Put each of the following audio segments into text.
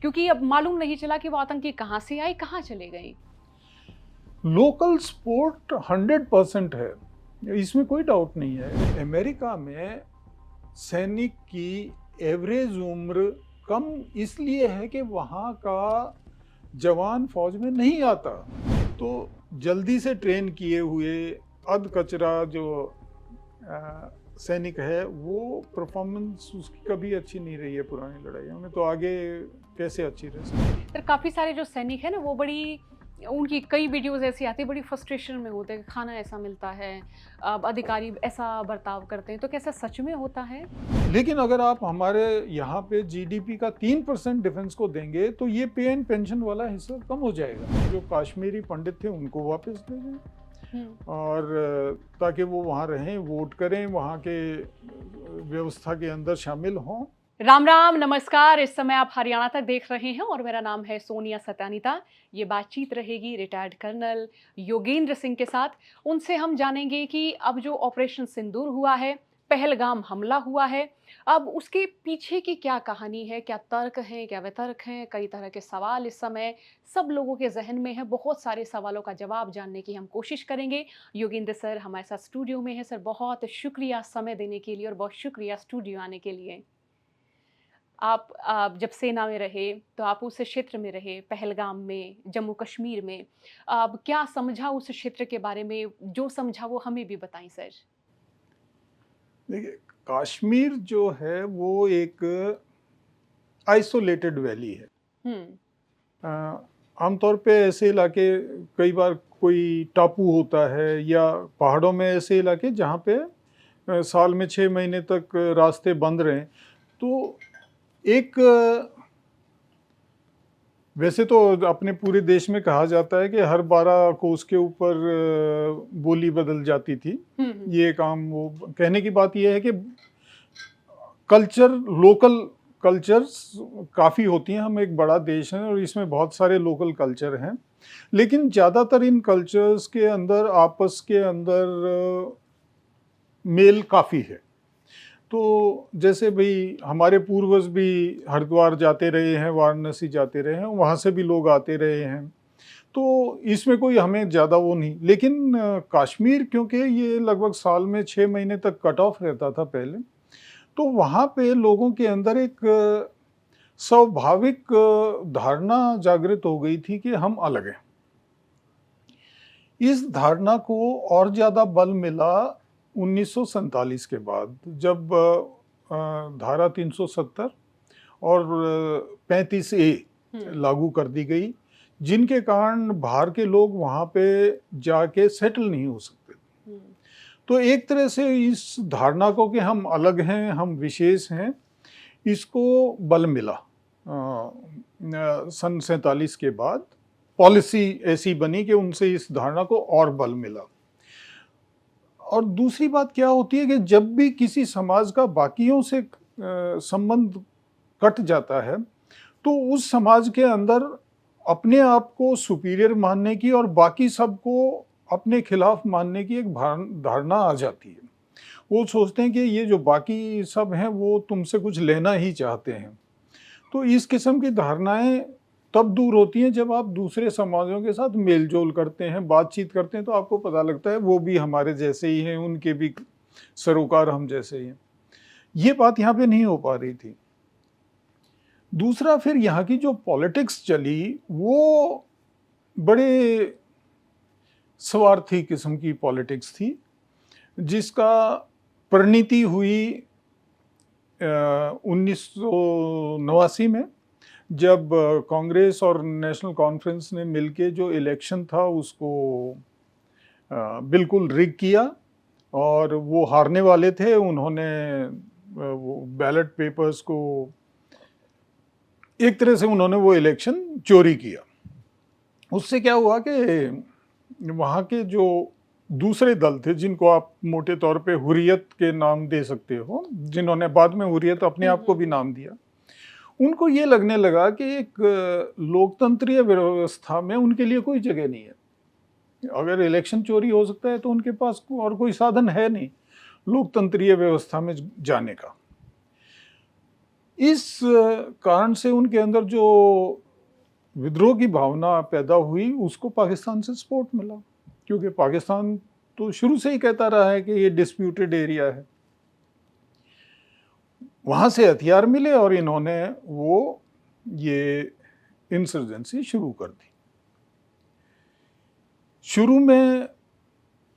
क्योंकि अब मालूम नहीं चला कि वो आतंकी कहाँ से आई, कहाँ चले गए। लोकल स्पोर्ट 100% है, इसमें कोई डाउट नहीं है। अमेरिका में सैनिक की एवरेज उम्र कम इसलिए है कि वहाँ का जवान फौज में नहीं आता, तो जल्दी से ट्रेन किए हुए अध कचरा जो सैनिक है वो परफॉर्मेंस उसकी कभी अच्छी नहीं रही है पुरानी लड़ाइयों में, तो आगे कैसे अच्छी रह सकती है। सर काफ़ी सारे जो सैनिक हैं ना वो बड़ी उनकी कई वीडियोज़ ऐसी आती है, बड़ी फ्रस्ट्रेशन में होते हैं कि खाना ऐसा मिलता है, अब अधिकारी ऐसा बर्ताव करते हैं, तो क्या ऐसा सच में होता है? लेकिन अगर आप हमारे यहाँ पे जीडीपी का 3% डिफेंस को देंगे तो ये पे एंड पेंशन वाला हिस्सा कम हो जाएगा। जो कश्मीरी पंडित थे उनको वापस दे दें और ताकि वो वहाँ रहें, वोट करें, वहाँ के व्यवस्था के अंदर शामिल हों। राम राम, नमस्कार। इस समय आप हरियाणा तक देख रहे हैं और मेरा नाम है सोनिया सत्यानीता। ये बातचीत रहेगी रिटायर्ड कर्नल योगेंद्र सिंह के साथ। उनसे हम जानेंगे कि अब जो ऑपरेशन सिंदूर हुआ है, पहलगाम हमला हुआ है, अब उसके पीछे की क्या कहानी है, क्या तर्क हैं, क्या वितर्क हैं, कई तरह के सवाल इस समय सब लोगों के जहन में हैं। बहुत सारे सवालों का जवाब जानने की हम कोशिश करेंगे। योगेंद्र सर हमारे साथ स्टूडियो में हैं। सर बहुत शुक्रिया समय देने के लिए और बहुत शुक्रिया स्टूडियो आने के लिए। आप जब सेना में रहे, तो आप उस क्षेत्र में रहे, पहलगाम में, जम्मू कश्मीर में। अब क्या समझा उस क्षेत्र के बारे में? जो समझा वो हमें भी बताएँ सर। देखिए, कश्मीर जो है वो एक आइसोलेटेड वैली है। हुँ, आमतौर पे ऐसे इलाके, कई बार कोई टापू होता है या पहाड़ों में ऐसे इलाके जहाँ पे साल में 6 महीने तक रास्ते बंद रहें, तो एक वैसे तो अपने पूरे देश में कहा जाता है कि हर 12 कोस के ऊपर बोली बदल जाती थी। हुँ, हुँ, ये काम वो कहने की बात यह है कि कल्चर, लोकल कल्चर्स काफ़ी होती हैं। हम एक बड़ा देश हैं और इसमें बहुत सारे लोकल कल्चर हैं, लेकिन ज़्यादातर इन कल्चर्स के अंदर आपस के अंदर मेल काफ़ी है। तो जैसे भाई हमारे पूर्वज भी हरिद्वार जाते रहे हैं, वाराणसी जाते रहे हैं, वहाँ से भी लोग आते रहे हैं, तो इसमें कोई हमें ज़्यादा वो नहीं। लेकिन कश्मीर क्योंकि ये लगभग साल में 6 महीने तक कट ऑफ रहता था पहले, तो वहाँ पे लोगों के अंदर एक स्वाभाविक धारणा जागृत हो गई थी कि हम अलग हैं। इस धारणा को और ज़्यादा बल मिला 1947 के बाद, जब धारा 370 और 35A हुँ, लागू कर दी गई, जिनके कारण बाहर के लोग वहाँ पे जाके सेटल नहीं हो सकते। हुँ, तो एक तरह से इस धारणा को कि हम अलग हैं, हम विशेष हैं, इसको बल मिला। सन 47 के बाद पॉलिसी ऐसी बनी कि उनसे इस धारणा को और बल मिला। और दूसरी बात क्या होती है कि जब भी किसी समाज का बाकियों से संबंध कट जाता है, तो उस समाज के अंदर अपने आप को सुपीरियर मानने की और बाकी सबको अपने खिलाफ मानने की एक धारणा आ जाती है। वो सोचते हैं कि ये जो बाकी सब हैं वो तुमसे कुछ लेना ही चाहते हैं। तो इस किस्म की धारणाएं तब दूर होती हैं जब आप दूसरे समाजों के साथ मेल-जोल करते हैं, बातचीत करते हैं, तो आपको पता लगता है वो भी हमारे जैसे ही हैं, उनके भी सरोकार हम जैसे ही हैं। ये बात यहाँ पे नहीं हो पा रही थी। दूसरा, फिर यहाँ की जो पॉलिटिक्स चली वो बड़े स्वार्थी किस्म की पॉलिटिक्स थी, जिसका परिणति हुई 1989 में, जब कांग्रेस और नेशनल कॉन्फ्रेंस ने मिलके जो इलेक्शन था उसको बिल्कुल रिग किया और वो हारने वाले थे। उन्होंने वो बैलेट पेपर्स को एक तरह से उन्होंने वो इलेक्शन चोरी किया। उससे क्या हुआ कि वहाँ के जो दूसरे दल थे, जिनको आप मोटे तौर पे हुर्रियत के नाम दे सकते हो, जिन्होंने बाद में हुर्रियत अपने हुँ, आप को हुँ, भी हुँ। नाम दिया, उनको ये लगने लगा कि एक लोकतंत्रीय व्यवस्था में उनके लिए कोई जगह नहीं है। अगर इलेक्शन चोरी हो सकता है तो उनके पास और कोई साधन है नहीं लोकतंत्रीय व्यवस्था में जाने का। इस कारण से उनके अंदर जो विद्रोह की भावना पैदा हुई, उसको पाकिस्तान से सपोर्ट मिला, क्योंकि पाकिस्तान तो शुरू से ही कहता रहा है कि ये डिस्प्यूटेड एरिया है। वहाँ से हथियार मिले और इन्होंने ये इंसर्जेंसी शुरू कर दी। शुरू में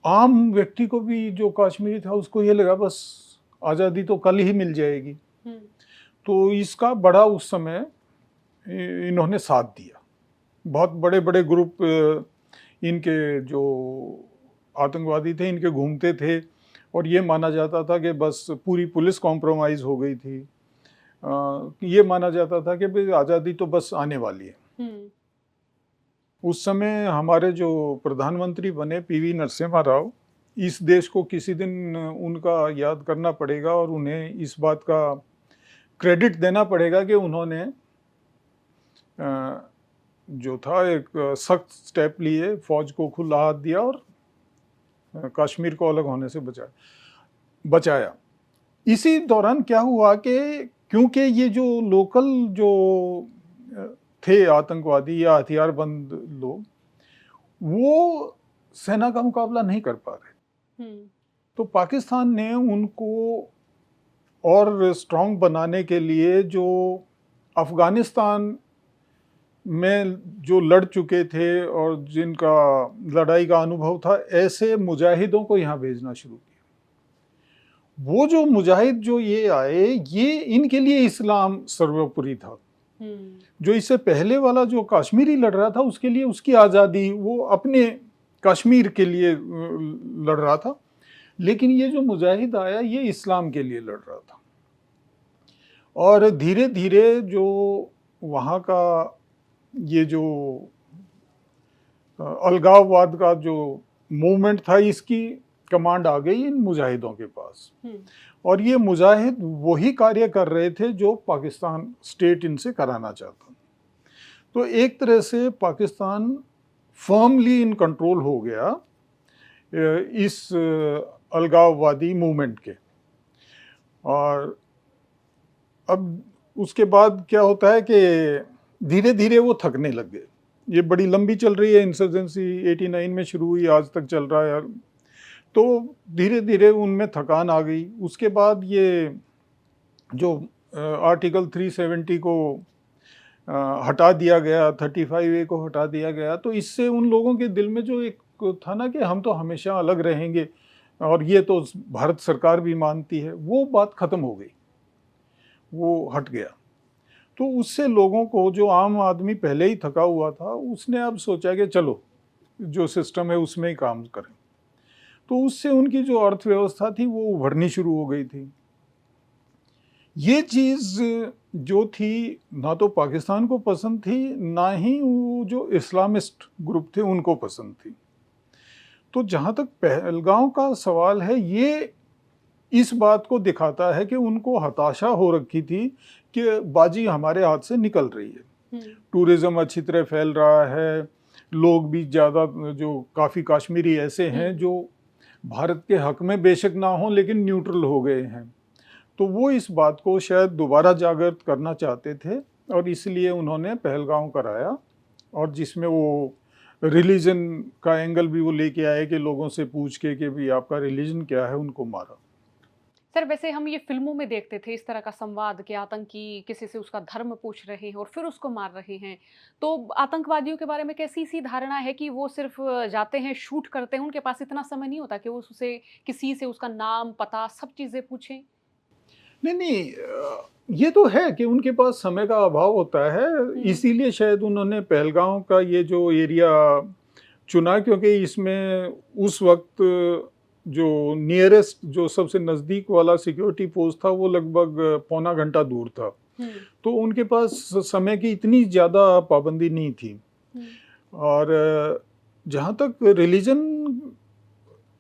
आम व्यक्ति को भी, जो कश्मीरी था, उसको ये लगा बस आज़ादी तो कल ही मिल जाएगी, तो इसका बड़ा उस समय इन्होंने साथ दिया। बहुत बड़े बड़े ग्रुप इनके जो आतंकवादी थे, इनके घूमते थे, और ये माना जाता था कि बस पूरी पुलिस कॉम्प्रोमाइज़ हो गई थी। ये माना जाता था कि भाई आज़ादी तो बस आने वाली है। उस समय हमारे जो प्रधानमंत्री बने पीवी नरसिम्हा राव, इस देश को किसी दिन उनका याद करना पड़ेगा और उन्हें इस बात का क्रेडिट देना पड़ेगा कि उन्होंने जो था एक सख्त स्टेप लिए, फौज को खुला हाथ दिया और कश्मीर को अलग होने से बचाया। इसी दौरान क्या हुआ कि क्योंकि ये जो लोकल जो थे आतंकवादी या हथियारबंद लोग, वो सेना का मुकाबला नहीं कर पा रहे, तो पाकिस्तान ने उनको और स्ट्रांग बनाने के लिए, जो अफगानिस्तान में जो लड़ चुके थे और जिनका लड़ाई का अनुभव था, ऐसे मुजाहिदों को यहाँ भेजना शुरू किया। वो जो मुजाहिद जो ये आए, ये इनके लिए इस्लाम सर्वोपरि था। जो इससे पहले वाला जो कश्मीरी लड़ रहा था, उसके लिए उसकी आज़ादी, वो अपने कश्मीर के लिए लड़ रहा था, लेकिन ये जो मुजाहिद आया, ये इस्लाम के लिए लड़ रहा था। और धीरे धीरे जो वहाँ का ये जो अलगाववाद का जो मूवमेंट था, इसकी कमांड आ गई इन मुजाहिदों के पास। और ये मुजाहिद वही कार्य कर रहे थे जो पाकिस्तान स्टेट इनसे कराना चाहता। तो एक तरह से पाकिस्तान फर्मली इन कंट्रोल हो गया इस अलगाववादी मूवमेंट के। और अब उसके बाद क्या होता है कि धीरे धीरे वो थकने लग गए। ये बड़ी लंबी चल रही है इंसर्जेंसी, 89 में शुरू हुई, आज तक चल रहा है। तो धीरे धीरे उनमें थकान आ गई। उसके बाद ये जो आर्टिकल 370 को हटा दिया गया, 35A को हटा दिया गया, तो इससे उन लोगों के दिल में जो एक था ना कि हम तो हमेशा अलग रहेंगे और ये तो भारत सरकार भी मानती है, वो बात ख़त्म हो गई, वो हट गया। तो उससे लोगों को, जो आम आदमी पहले ही थका हुआ था, उसने अब सोचा कि चलो जो सिस्टम है उसमें ही काम करें। तो उससे उनकी जो अर्थव्यवस्था थी वो उभरनी शुरू हो गई थी। ये चीज़ जो थी, ना तो पाकिस्तान को पसंद थी, ना ही वो जो इस्लामिस्ट ग्रुप थे उनको पसंद थी। तो जहाँ तक पहलगाम का सवाल है, ये इस बात को दिखाता है कि उनको हताशा हो रखी थी कि बाजी हमारे हाथ से निकल रही है। टूरिज्म अच्छी तरह फैल रहा है, लोग भी ज़्यादा, जो काफ़ी कश्मीरी ऐसे हैं जो भारत के हक में बेशक ना हो लेकिन न्यूट्रल हो गए हैं। तो वो इस बात को शायद दोबारा जागृत करना चाहते थे और इसलिए उन्होंने पहलगाम कराया, और जिसमें वो रिलीजन का एंगल भी वो लेके आए कि लोगों से पूछ के कि भी आपका रिलीजन क्या है, उनको मारा। सर, वैसे हम ये फिल्मों में देखते थे इस तरह का संवाद कि आतंकी किसी से उसका धर्म पूछ रहे हैं और फिर उसको मार रहे हैं। तो आतंकवादियों के बारे में कैसी सी धारणा है कि वो सिर्फ जाते हैं, शूट करते हैं, उनके पास इतना समय नहीं होता कि वो उससे, किसी से उसका नाम, पता, सब चीज़ें पूछें? नहीं, ये तो है कि उनके पास समय का अभाव होता है, इसीलिए शायद उन्होंने पहलगाम का ये जो एरिया चुना, क्योंकि इसमें उस वक्त जो नियरेस्ट, जो सबसे नज़दीक वाला सिक्योरिटी पोस्ट था, वो लगभग पौना घंटा दूर था। तो उनके पास समय की इतनी ज़्यादा पाबंदी नहीं थी। और जहाँ तक religion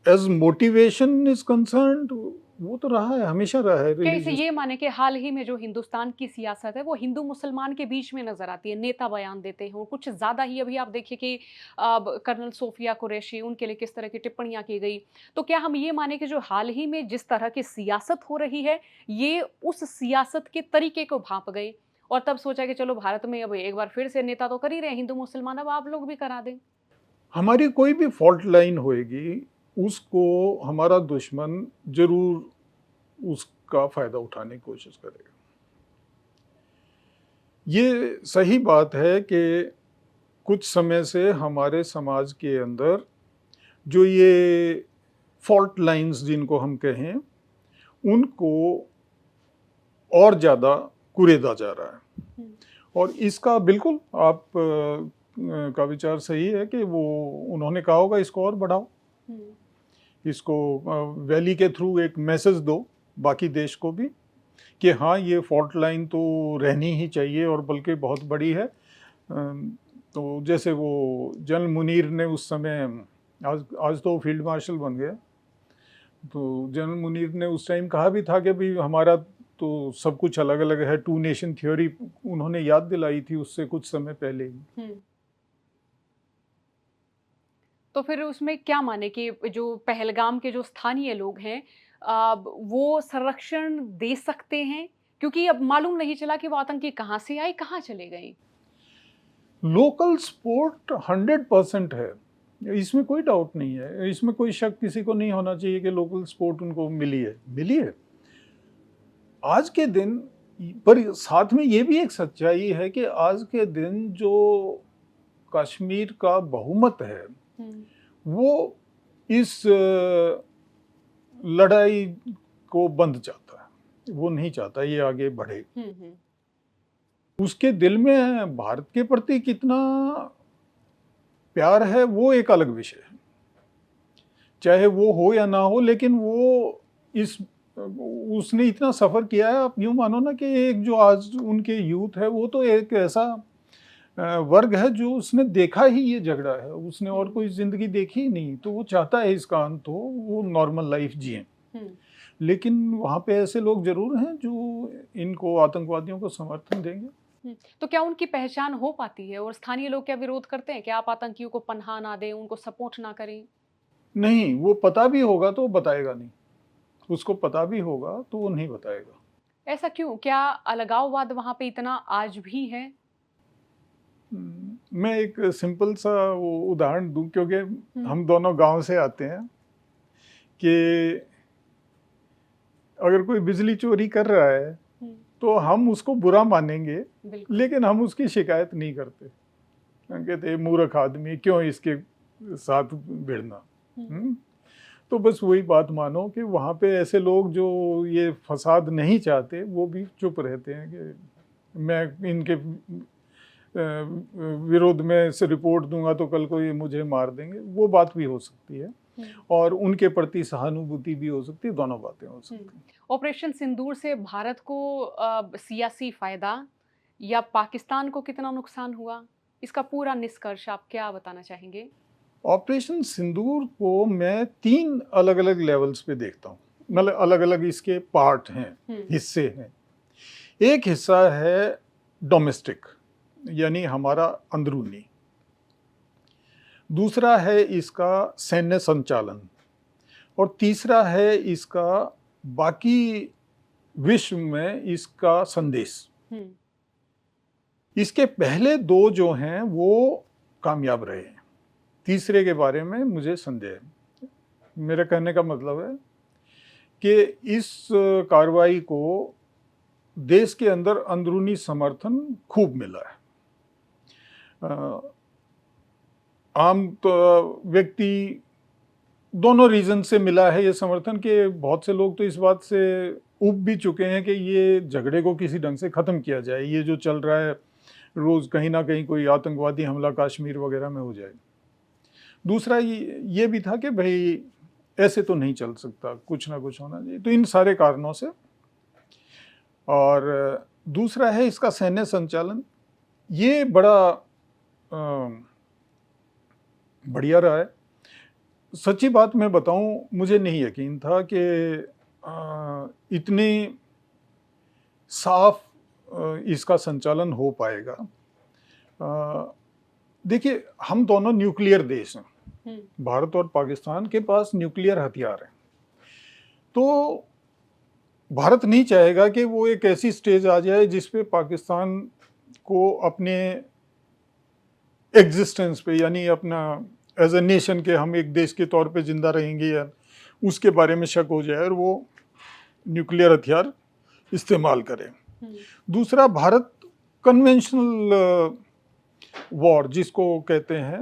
as motivation is concerned, वो तो रहा है, हमेशा रहा है क्या इसे रिलीजियस। ये माने कि हाल ही में जो हिंदुस्तान की सियासत है वो हिंदू मुसलमान के बीच में नजर आती है, नेता बयान देते हो कुछ ज्यादा ही। अभी आप देखिए कि अब कर्नल सोफिया कुरैशी उनके लिए किस तरह की टिप्पणियां की गई। तो क्या हम ये माने कि जो हाल ही में जिस तरह की सियासत हो रही है ये उस सियासत के तरीके को भांप गई और तब सोचा कि चलो भारत में अब एक बार फिर से नेता तो कर ही रहे हैं हिंदू मुसलमान, अब आप लोग भी करा दें। हमारी कोई भी फॉल्ट लाइन होएगी, उसको हमारा दुश्मन ज़रूर उसका फ़ायदा उठाने की कोशिश करेगा। ये सही बात है कि कुछ समय से हमारे समाज के अंदर जो ये फॉल्ट लाइन्स जिनको हम कहें, उनको और ज़्यादा कुरेदा जा रहा है। हम्म, और इसका बिल्कुल आप का विचार सही है कि वो उन्होंने कहा होगा इसको और बढ़ाओ, हम्म, इसको वैली के थ्रू एक मैसेज दो बाकी देश को भी कि हाँ ये फॉल्ट लाइन तो रहनी ही चाहिए और बल्कि बहुत बड़ी है। तो जैसे वो जनरल मुनीर ने उस समय, आज तो फील्ड मार्शल बन गया, तो जनरल मुनीर ने उस टाइम कहा भी था कि भाई हमारा तो सब कुछ अलग अलग है, टू नेशन थ्योरी उन्होंने याद दिलाई थी उससे कुछ समय पहले ही। हम्म। तो फिर उसमें क्या माने कि जो पहलगाम के जो स्थानीय लोग हैं वो संरक्षण दे सकते हैं? क्योंकि अब मालूम नहीं चला कि वो आतंकी कहाँ से आए, कहाँ चले गए? लोकल स्पोर्ट 100% है, इसमें कोई डाउट नहीं है, इसमें कोई शक किसी को नहीं होना चाहिए कि लोकल स्पोर्ट उनको मिली है आज के दिन। पर साथ में ये भी एक सच्चाई है कि आज के दिन जो कश्मीर का बहुमत है हुँ, वो इस लड़ाई को बंद चाहता है, वो नहीं चाहता ये आगे बढ़े। हुँ, हुँ, उसके दिल में भारत के प्रति कितना प्यार है वो एक अलग विषय है, चाहे वो हो या ना हो, लेकिन वो इस उसने इतना सफ़र किया है। आप यूँ मानो ना कि एक जो आज उनके यूथ है वो तो एक ऐसा वर्ग है जो उसने देखा ही ये झगड़ा है, उसने और हुँ, कोई ज़िंदगी देखी ही नहीं, तो वो चाहता है इसका अंत हो, वो नॉर्मल लाइफ जिएँ। हुँ, लेकिन वहाँ पे ऐसे लोग ज़रूर हैं जो इनको आतंकवादियों को समर्थन देंगे। हुँ। तो क्या उनकी पहचान हो पाती है और स्थानीय लोग क्या विरोध करते हैं कि आप आतंकियों को पनाह ना दें, उनको सपोर्ट ना करें? नहीं, वो पता भी होगा तो वो बताएगा नहीं, उसको पता भी होगा तो वो नहीं बताएगा। ऐसा क्यों? क्या अलगाववाद वहाँ पे इतना आज भी है? मैं एक सिंपल सा वो उदाहरण दूँ, क्योंकि हुँ, हम दोनों गाँव से आते हैं, कि अगर कोई बिजली चोरी कर रहा है हुँ, तो हम उसको बुरा मानेंगे, बिल्कुल। लेकिन हम उसकी शिकायत नहीं करते। हम कहते हैं मूर्ख आदमी, क्यों इसके साथ भिड़ना। हुँ, हुँ? तो बस वही बात मानो कि वहाँ पे ऐसे लोग जो ये फसाद नहीं चाहते वो भी चुप रहते हैं कि मैं इनके विरोध में से रिपोर्ट दूंगा तो कल को ये मुझे मार देंगे, वो बात भी हो सकती है। हुँ, और उनके प्रति सहानुभूति भी हो सकती है, दोनों बातें हो हुँ। सकती हैं। ऑपरेशन सिंदूर से भारत को सियासी फ़ायदा या पाकिस्तान को कितना नुकसान हुआ? इसका पूरा निष्कर्ष आप क्या बताना चाहेंगे? ऑपरेशन सिंदूर को मैं 3 अलग-अलग लेवल्स पे देखता हूँ। हुँ, मतलब अलग-अलग इसके पार्ट हैं, हुँ, हिस्से हैं। एक हिस्सा है डोमेस्टिक, यानी हमारा अंदरूनी। दूसरा है इसका सैन्य संचालन और तीसरा है इसका बाकी विश्व में इसका संदेश। हुँ, इसके पहले 2 जो हैं वो कामयाब रहे हैं। तीसरे के बारे में मुझे संदेह है। मेरा कहने का मतलब है कि इस कार्रवाई को देश के अंदर अंदरूनी समर्थन खूब मिला है। अ, आम तो व्यक्ति दोनों रीज़न से मिला है ये समर्थन, कि बहुत से लोग तो इस बात से ऊब भी चुके हैं कि ये झगड़े को किसी ढंग से ख़त्म किया जाए। ये जो चल रहा है रोज़ कहीं ना कहीं कोई आतंकवादी हमला कश्मीर वगैरह में हो जाए। दूसरा ये भी था कि भाई ऐसे तो नहीं चल सकता, कुछ ना कुछ होना चाहिए, तो इन सारे कारणों से। और दूसरा है इसका सैन्य संचालन, ये बड़ा बढ़िया रहा है। सच्ची बात मैं बताऊं, मुझे नहीं यकीन था कि इतने साफ इसका संचालन हो पाएगा। देखिए, हम दोनों न्यूक्लियर देश हैं, भारत और पाकिस्तान के पास न्यूक्लियर हथियार हैं। तो भारत नहीं चाहेगा कि वो एक ऐसी स्टेज आ जाए जिस पे पाकिस्तान को अपने एग्जिस्टेंस पे, यानी अपना एज ए नेशन के हम एक देश के तौर पे जिंदा रहेंगे या उसके बारे में शक हो जाए और वो न्यूक्लियर हथियार इस्तेमाल करे। दूसरा, भारत कन्वेंशनल वॉर जिसको कहते हैं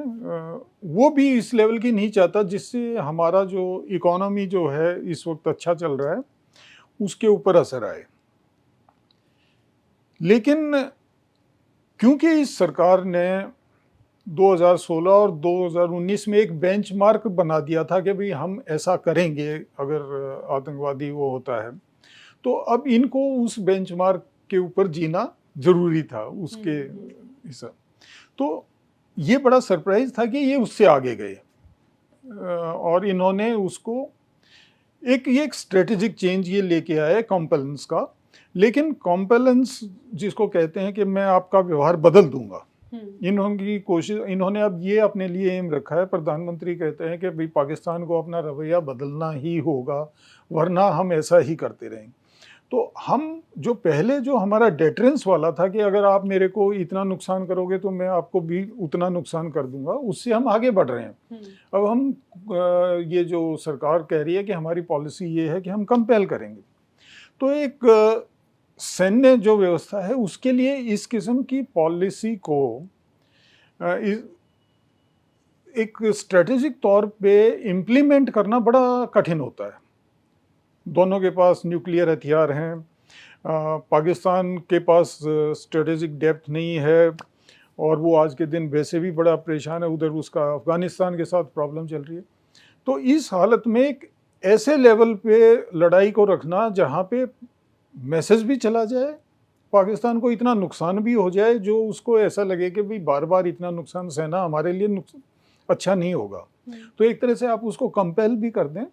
वो भी इस लेवल की नहीं चाहता जिससे हमारा जो इकोनॉमी जो है इस वक्त अच्छा चल रहा है उसके ऊपर असर आए। लेकिन क्योंकि इस सरकार ने 2016 और 2019 में एक बेंचमार्क बना दिया था कि भाई हम ऐसा करेंगे अगर आतंकवादी वो होता है, तो अब इनको उस बेंचमार्क के ऊपर जीना जरूरी था उसके हिसाब। तो ये बड़ा सरप्राइज था कि ये उससे आगे गए और इन्होंने उसको ये एक स्ट्रेटेजिक चेंज ये लेके आए कॉम्पेलेंस का। लेकिन कॉम्पेलेंस जिसको कहते हैं कि मैं आपका व्यवहार बदल दूंगा, इन्होंने अब ये अपने लिए एम रखा है। प्रधानमंत्री कहते हैं कि भाई पाकिस्तान को अपना रवैया बदलना ही होगा वरना हम ऐसा ही करते रहेंगे। तो हम जो पहले जो हमारा डेटरेंस वाला था कि अगर आप मेरे को इतना नुकसान करोगे तो मैं आपको भी उतना नुकसान कर दूंगा, उससे हम आगे बढ़ रहे हैं। अब हम ये जो सरकार कह रही है कि हमारी पॉलिसी ये है कि हम कंपेल करेंगे, तो एक सैन्य जो व्यवस्था है उसके लिए इस किस्म की पॉलिसी को एक स्ट्रेटेजिक तौर पे इम्प्लीमेंट करना बड़ा कठिन होता है। दोनों के पास न्यूक्लियर हथियार हैं, पाकिस्तान के पास स्ट्रेटेजिक डेप्थ नहीं है और वो आज के दिन वैसे भी बड़ा परेशान है, उधर उसका अफगानिस्तान के साथ प्रॉब्लम चल रही है। तो इस हालत में एक ऐसे लेवल पे लड़ाई को रखना जहाँ पे मैसेज भी चला जाए, पाकिस्तान को इतना नुकसान भी हो जाए जो उसको ऐसा लगे कि भाई बार बार इतना नुकसान सहना हमारे लिए अच्छा नहीं होगा। तो एक तरह से आप उसको कंपेल भी कर दें,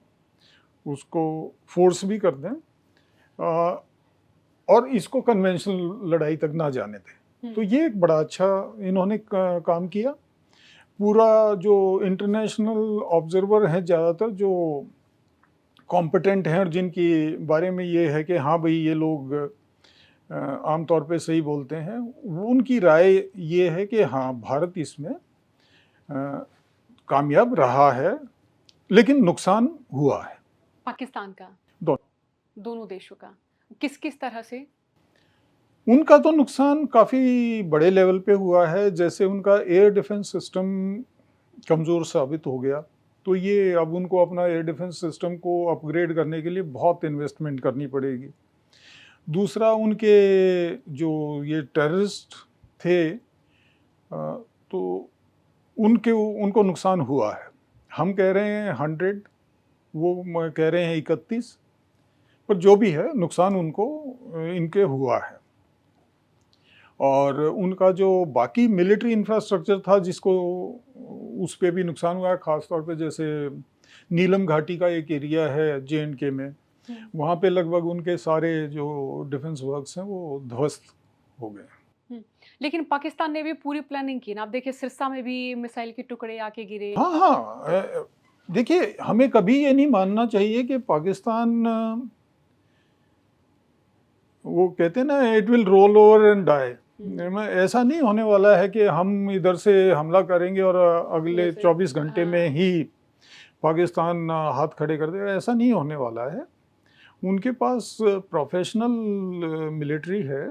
उसको फोर्स भी कर दें और इसको कन्वेंशनल लड़ाई तक ना जाने दें। तो ये एक बड़ा अच्छा इन्होंने काम किया। पूरा जो इंटरनेशनल ऑब्जर्वर हैं ज़्यादातर जो कॉम्पिटेंट हैं और जिनकी बारे में ये है कि हाँ भाई ये लोग आमतौर पे सही बोलते हैं, उनकी राय ये है कि हाँ भारत इसमें कामयाब रहा है लेकिन नुकसान हुआ है। पाकिस्तान का, दोनों देशों का किस किस तरह से? उनका तो नुकसान काफ़ी बड़े लेवल पे हुआ है। जैसे उनका एयर डिफेंस सिस्टम कमज़ोर साबित हो गया, तो ये अब उनको अपना एयर डिफेंस सिस्टम को अपग्रेड करने के लिए बहुत इन्वेस्टमेंट करनी पड़ेगी। दूसरा, उनके जो ये टेररिस्ट थे तो उनको नुकसान हुआ है। हम कह रहे हैं 100, वो कह रहे हैं 31, पर जो भी है नुकसान उनको इनके हुआ है। और उनका जो बाकी मिलिट्री इंफ्रास्ट्रक्चर था जिसको उस पे भी नुकसान हुआ है, ख़ास तौर पे जैसे नीलम घाटी का एक एरिया है J&K में, वहाँ पे लगभग उनके सारे जो डिफेंस वर्क्स हैं वो ध्वस्त हो गए। लेकिन पाकिस्तान ने भी पूरी प्लानिंग की ना। आप देखिए सिरसा में भी मिसाइल के टुकड़े आके गिरे। हाँ, देखिए हमें कभी ये नहीं मानना चाहिए कि पाकिस्तान, वो कहते हैं ना, it will roll over and die. ऐसा नहीं होने वाला है कि हम इधर से हमला करेंगे और अगले 24 घंटे में ही पाकिस्तान हाथ खड़े कर देगा, ऐसा नहीं होने वाला है। उनके पास प्रोफेशनल मिलिट्री है,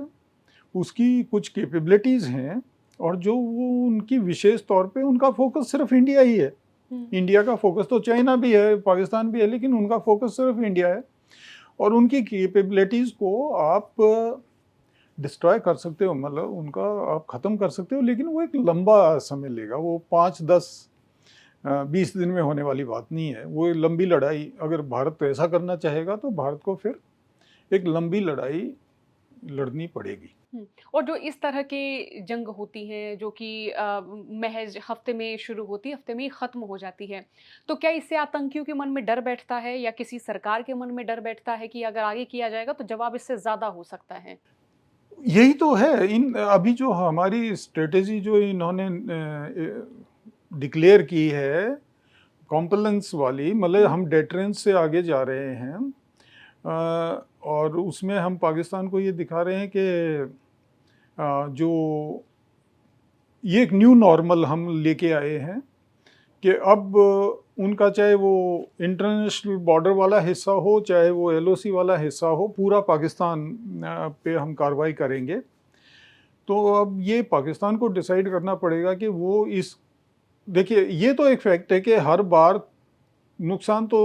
उसकी कुछ कैपेबिलिटीज़ हैं और जो वो उनकी विशेष तौर पे उनका फोकस सिर्फ इंडिया ही है। इंडिया का फोकस तो चाइना भी है, पाकिस्तान भी है, लेकिन उनका फोकस सिर्फ इंडिया है। और उनकी कैपेबिलिटीज़ को आप डिस्ट्रॉय कर सकते हो, मतलब उनका आप ख़त्म कर सकते हो, लेकिन वो एक लंबा समय लेगा। वो 5, 10, 20 दिन में होने वाली बात नहीं है। वो लंबी लड़ाई, अगर भारत ऐसा करना चाहेगा तो भारत को फिर एक लंबी लड़ाई लड़नी पड़ेगी। और जो इस तरह के जंग होती हैं जो कि महज़ हफ्ते में शुरू होती है, हफ्ते में ही ख़त्म हो जाती है। तो क्या इससे आतंकियों के मन में डर बैठता है या किसी सरकार के मन में डर बैठता है कि अगर आगे किया जाएगा तो जवाब इससे ज़्यादा हो सकता है? यही तो है, इन अभी जो हमारी स्ट्रेटेजी जो इन्होंने डिक्लेयर की है, कॉम्प्लायंस वाली, मतलब हम डेटरेंस से आगे जा रहे हैं। और उसमें हम पाकिस्तान को ये दिखा रहे हैं कि जो ये एक न्यू नॉर्मल हम लेके आए हैं कि अब उनका चाहे वो इंटरनेशनल बॉर्डर वाला हिस्सा हो, चाहे वो एलओसी वाला हिस्सा हो, पूरा पाकिस्तान पे हम कार्रवाई करेंगे। तो अब ये पाकिस्तान को डिसाइड करना पड़ेगा कि वो इस, देखिए ये तो एक फैक्ट है कि हर बार नुकसान तो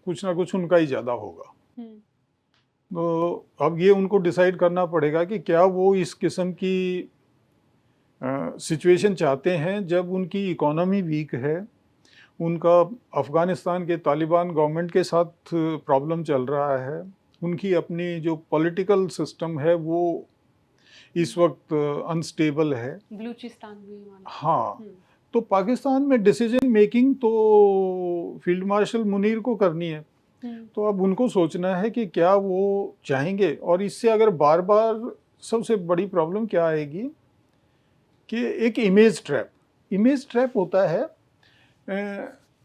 कुछ ना कुछ उनका ही ज़्यादा होगा। हुँ। तो अब ये उनको डिसाइड करना पड़ेगा कि क्या वो इस किस्म की सिचुएशन चाहते हैं जब उनकी इकोनॉमी वीक है, उनका अफ़गानिस्तान के तालिबान गवर्नमेंट के साथ प्रॉब्लम चल रहा है, उनकी अपनी जो पॉलिटिकल सिस्टम है वो इस वक्त अनस्टेबल है। बलूचिस्तान भी मान हाँ, हुँ, तो पाकिस्तान में डिसीजन मेकिंग तो फील्ड मार्शल मुनीर को करनी है। हुँ, तो अब उनको सोचना है कि क्या वो चाहेंगे, और इससे अगर बार बार, सबसे बड़ी प्रॉब्लम क्या आएगी कि एक इमेज ट्रैप होता है।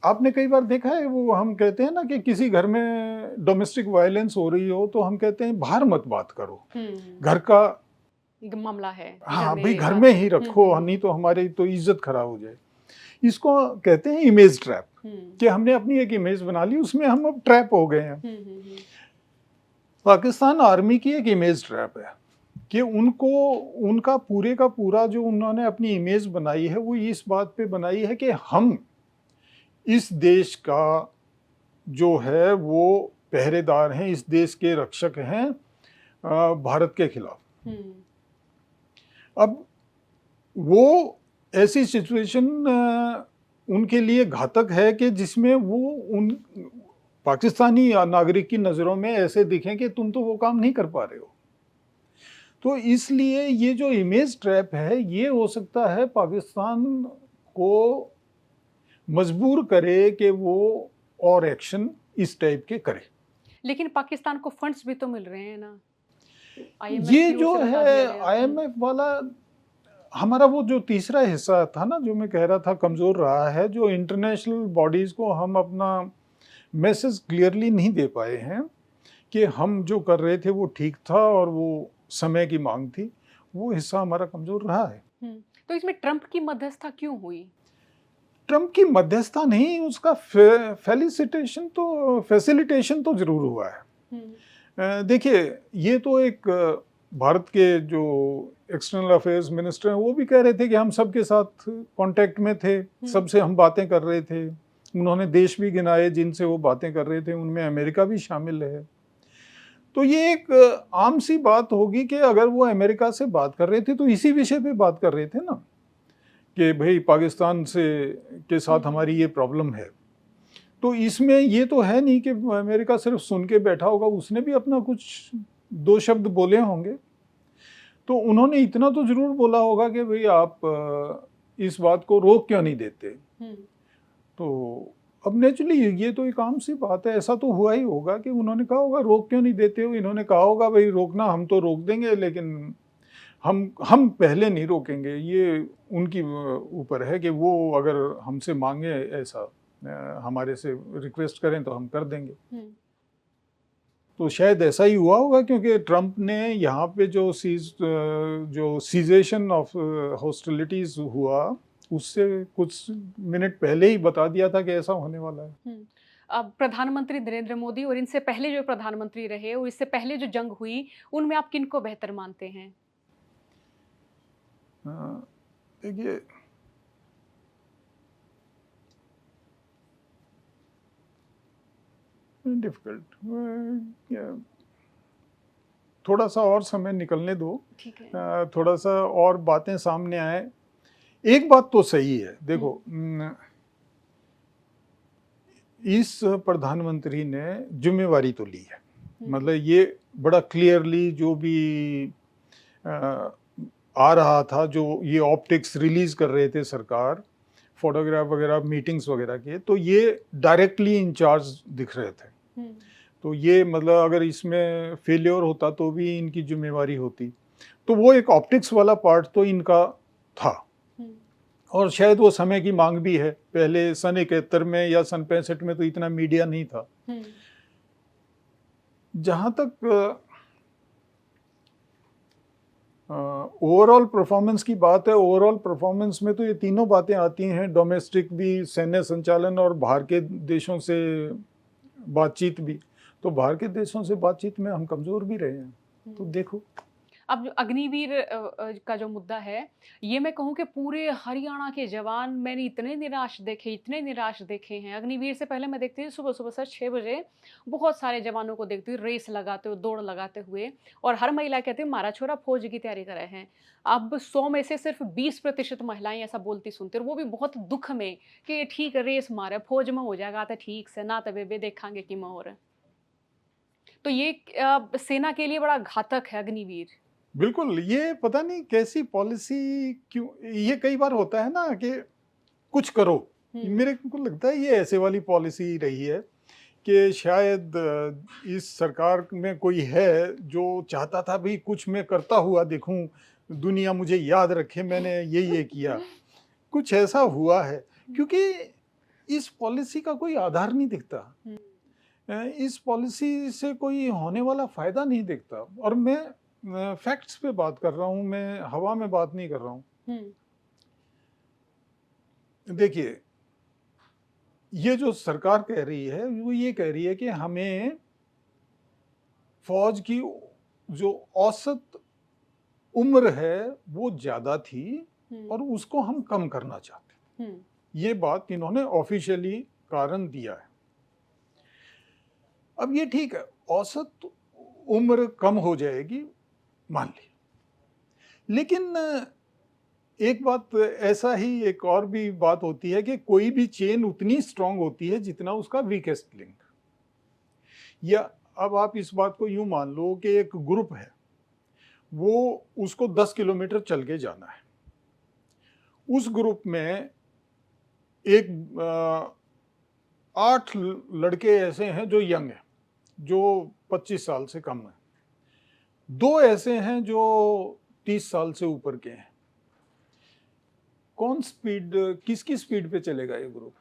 आपने कई बार देखा है, वो हम कहते हैं ना कि किसी घर में डोमेस्टिक वायलेंस हो रही हो तो हम कहते हैं बाहर मत बात करो, हुँ। घर का, ग मामला है, घर हाँ भाई में घर बात में करो। ही हुँ, रखो, हुँ, नहीं तो हमारी तो इज्जत खराब हो जाए। इसको कहते हैं इमेज ट्रैप, हुँ, कि हमने अपनी एक इमेज बना ली, उसमें हम अब ट्रैप हो गए हैं। हुँ, हुँ, हुँ, पाकिस्तान आर्मी की एक इमेज ट्रैप है कि उनको, उनका पूरे का पूरा जो उन्होंने अपनी इमेज बनाई है वो इस बात पे बनाई है कि हम इस देश का जो है वो पहरेदार हैं, इस देश के रक्षक हैं भारत के खिलाफ। हुँ, अब वो ऐसी सिचुएशन उनके लिए घातक है कि जिसमें वो उन पाकिस्तानी नागरिक की नज़रों में ऐसे दिखें कि तुम तो वो काम नहीं कर पा रहे हो। तो इसलिए ये जो इमेज ट्रैप है, ये हो सकता है पाकिस्तान को मजबूर करे कि वो और एक्शन इस टाइप के करे। लेकिन पाकिस्तान को फंड्स भी तो मिल रहे हैं ना, आईएमएफ ये की ओर जो से बता दिया है गया। हुँ, आईएमएफ वाला, हमारा वो जो तीसरा हिस्सा था ना, जो मैं कह रहा था कमज़ोर रहा है, जो इंटरनेशनल बॉडीज़ को हम अपना मैसेज क्लियरली नहीं दे पाए हैं कि हम जो कर रहे थे वो ठीक था और वो समय की मांग थी, वो हिस्सा हमारा कमज़ोर रहा है। हुँ, तो इसमें ट्रंप की मध्यस्थता क्यों हुई? ट्रंप की मध्यस्थता नहीं, उसका फैसिलिटेशन तो ज़रूर हुआ है। हुँ, देखिए, ये तो एक भारत के जो एक्सटर्नल अफेयर्स मिनिस्टर हैं वो भी कह रहे थे कि हम सबके साथ कांटेक्ट में थे, हुँ, सबसे हम बातें कर रहे थे। उन्होंने देश भी गिनाए जिनसे वो बातें कर रहे थे, उनमें अमेरिका भी शामिल है। तो ये एक आम सी बात होगी कि अगर वो अमेरिका से बात कर रहे थे तो इसी विषय पे बात कर रहे थे ना, कि भाई पाकिस्तान से के हुँ, साथ हुँ, हमारी ये प्रॉब्लम है। तो इसमें ये तो है नहीं कि अमेरिका सिर्फ सुन के बैठा होगा, उसने भी अपना कुछ 2 शब्द बोले होंगे। तो उन्होंने इतना तो ज़रूर बोला होगा कि भई आप इस बात को रोक क्यों नहीं देते? हुँ, तो अब नेचुरली ये तो एक आम सी बात है, ऐसा तो हुआ ही होगा कि उन्होंने कहा होगा रोक क्यों नहीं देते हो? इन्होंने कहा होगा भई रोकना हम तो रोक देंगे, लेकिन हम पहले नहीं रोकेंगे। ये उनकी ऊपर है कि वो अगर हमसे माँगे ऐसा, हमारे से रिक्वेस्ट करें तो हम कर देंगे। हुँ, तो शायद ऐसा ही हुआ होगा, क्योंकि ट्रंप ने यहाँ पे जो सीजेशन ऑफ हॉस्टिलिटीज़ हुआ, उससे कुछ मिनट पहले ही बता दिया था कि ऐसा होने वाला है। हुँ। अब प्रधानमंत्री नरेंद्र मोदी और इनसे पहले जो प्रधानमंत्री रहे और इससे पहले जो जंग हुई, उनमें आप किनको बेहतर मानते हैं? अ, देखिए, डिफ़िकल्ट, थोड़ा-सा और समय निकलने दो, ठीक है। थोड़ा-सा और बातें सामने आएँ। एक बात तो सही है, देखो, हुँ, इस प्रधानमंत्री ने ज़िम्मेवारी तो ली है। हुँ, मतलब ये बड़ा क्लियरली जो भी आ रहा था, जो ये ऑप्टिक्स रिलीज कर रहे थे सरकार, फोटोग्राफ वगैरह, मीटिंग्स वगैरह के, तो ये डायरेक्टली इंचार्ज दिख रहे थे। तो ये मतलब अगर इसमें फेलियर होता तो भी इनकी जिम्मेवारी होती। तो वो एक ऑप्टिक्स वाला पार्ट तो इनका था, और शायद वो समय की मांग भी है। पहले सन 71 में या सन 65 में तो इतना मीडिया नहीं था। जहाँ तक ओवरऑल परफॉर्मेंस की बात है, ओवरऑल परफॉर्मेंस में तो ये तीनों बातें आती हैं, डोमेस्टिक भी, सैन्य संचालन, और बाहर के देशों से बातचीत भी। तो बाहर के देशों से बातचीत में हम कमज़ोर भी रहे हैं। तो देखो, अब जो अग्निवीर का जो मुद्दा है, ये मैं कहूँ कि पूरे हरियाणा के जवान मैंने इतने निराश देखे हैं। अग्निवीर से पहले मैं देखती थी सुबह-सुबह सर 6 बजे बहुत सारे जवानों को देखती हूँ रेस लगाते हुए, दौड़ लगाते हुए, और हर महिला कहती है हमारा छोरा फौज की तैयारी कर रहे हैं। अब 100 में से सिर्फ 20% महिलाएँ ऐसा बोलती सुनती, और वो भी बहुत दुःख में कि ठीक है रेस मारे, फौज में हो जाएगा तो ठीक से, ना तो बेबे देखांगे कि मैं और। तो ये सेना के लिए बड़ा घातक है अग्निवीर। बिल्कुल, ये पता नहीं कैसी पॉलिसी, क्यों ये कई बार होता है ना कि कुछ करो। मेरे को लगता है ये ऐसे वाली पॉलिसी रही है कि शायद इस सरकार में कोई है जो चाहता था भी कुछ मैं करता हुआ दिखूं, दुनिया मुझे याद रखे मैंने ये किया। कुछ ऐसा हुआ है, क्योंकि इस पॉलिसी का कोई आधार नहीं दिखता। इस पॉलिसी से कोई होने वाला फायदा नहीं दिखता। और मैं फैक्ट्स पे बात कर रहा हूँ, मैं हवा में बात नहीं कर रहा हूँ। देखिए, ये जो सरकार कह रही है वो ये कह रही है कि हमें फौज की जो औसत उम्र है वो ज्यादा थी और उसको हम कम करना चाहते हैं। ये बात इन्होंने ऑफिशियली कारण दिया है। अब ये ठीक है, औसत उम्र कम हो जाएगी, मान ली, लेकिन एक बात ऐसा ही एक और भी बात होती है कि कोई भी चेन उतनी स्ट्रांग होती है जितना उसका वीकेस्ट लिंक। या अब आप इस बात को यूं मान लो कि एक ग्रुप है, वो उसको 10 किलोमीटर चल के जाना है। उस ग्रुप में एक 8 लड़के ऐसे हैं जो यंग हैं, जो 25 साल से कम हैं। 2 ऐसे हैं जो 30 साल से ऊपर के हैं। कौन स्पीड, किसकी स्पीड पे चलेगा ये ग्रुप?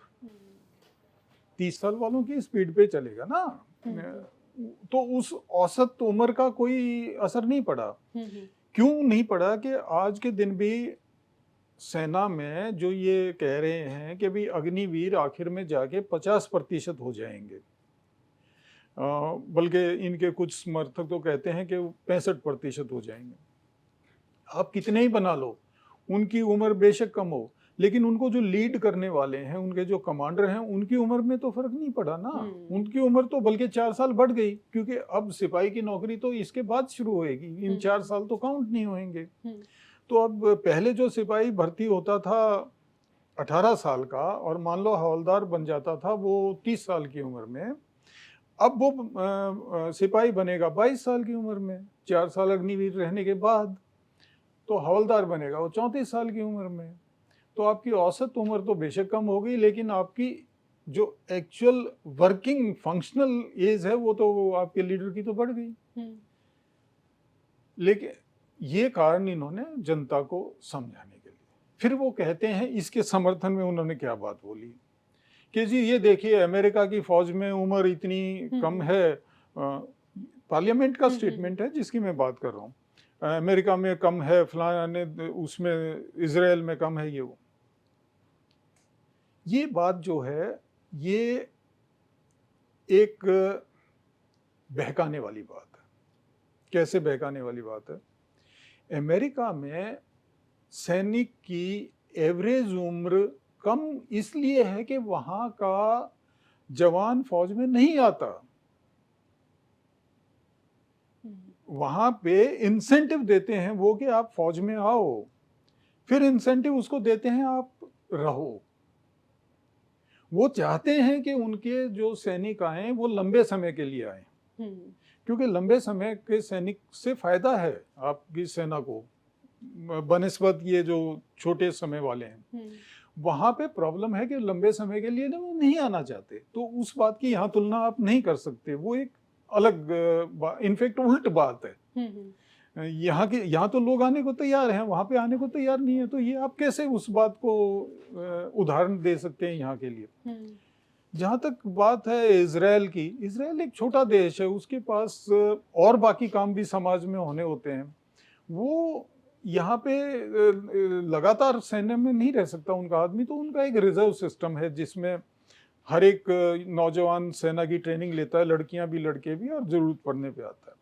30 साल वालों की स्पीड पे चलेगा ना। तो उस औसत उम्र का कोई असर नहीं पड़ा। क्यों नहीं पड़ा? कि आज के दिन भी सेना में जो ये कह रहे हैं कि भी अग्निवीर आखिर में जाके 50% हो जाएंगे, बल्कि इनके कुछ समर्थक तो कहते हैं कि 65% हो जाएंगे। आप कितने ही बना लो, उनकी उम्र बेशक कम हो, लेकिन उनको जो लीड करने वाले हैं, उनके जो कमांडर हैं, उनकी उम्र में तो फर्क नहीं पड़ा ना। उनकी उम्र तो बल्कि 4 साल बढ़ गई, क्योंकि अब सिपाही की नौकरी तो इसके बाद शुरू होएगी। इन 4 साल तो काउंट नहीं होंगे। तो अब पहले जो सिपाही भर्ती होता था 18 साल का, और मान लो हवलदार बन जाता था वो 30 साल की उम्र में, अब वो सिपाही बनेगा 22 साल की उम्र में, 4 साल अग्निवीर रहने के बाद। तो हवलदार बनेगा वो 34 साल की उम्र में। तो आपकी औसत उम्र तो बेशक कम हो गई, लेकिन आपकी जो एक्चुअल वर्किंग फंक्शनल एज है वो तो आपके लीडर की तो बढ़ गई। लेकिन ये कारण इन्होंने जनता को समझाने के लिए, फिर वो कहते हैं, इसके समर्थन में उन्होंने क्या बात बोली कि जी ये देखिए अमेरिका की फौज में उम्र इतनी कम है। पार्लियामेंट का स्टेटमेंट है जिसकी मैं बात कर रहा हूँ। अमेरिका में कम है, फलाने उसमें, इजराइल में कम है। ये बात जो है ये एक बहकाने वाली बात है। कैसे बहकाने वाली बात है? अमेरिका में सैनिक की एवरेज उम्र कम इसलिए है कि वहां का जवान फौज में नहीं आता। वहां पे इंसेंटिव देते हैं वो कि आप फौज में आओ, फिर इंसेंटिव उसको देते हैं आप रहो। वो चाहते हैं कि उनके जो सैनिक आए वो लंबे समय के लिए आए। क्योंकि लंबे समय के सैनिक से फायदा है आपकी सेना को बनिस्बत ये जो छोटे समय वाले हैं। वहां पे प्रॉब्लम है कि लंबे समय के लिए ना वो नहीं आना चाहते, तो उस बात की यहाँ तुलना आप नहीं कर सकते, वो एक अलग इनफेक्ट उल्ट बात है। यहाँ तो लोग आने को तैयार हैं, वहां पे आने को तैयार नहीं है, तो ये आप कैसे उस बात को उदाहरण दे सकते हैं यहाँ के लिए। जहाँ तक बात है इजराइल की, इजराइल एक छोटा देश है, उसके पास और बाकी काम भी समाज में होने होते हैं। वो यहाँ पे लगातार सैन्य में नहीं रह सकता उनका आदमी, तो उनका एक रिजर्व सिस्टम है जिसमें हर एक नौजवान सेना की ट्रेनिंग लेता है, लड़कियां भी लड़के भी, और जरूरत पड़ने पे आता है।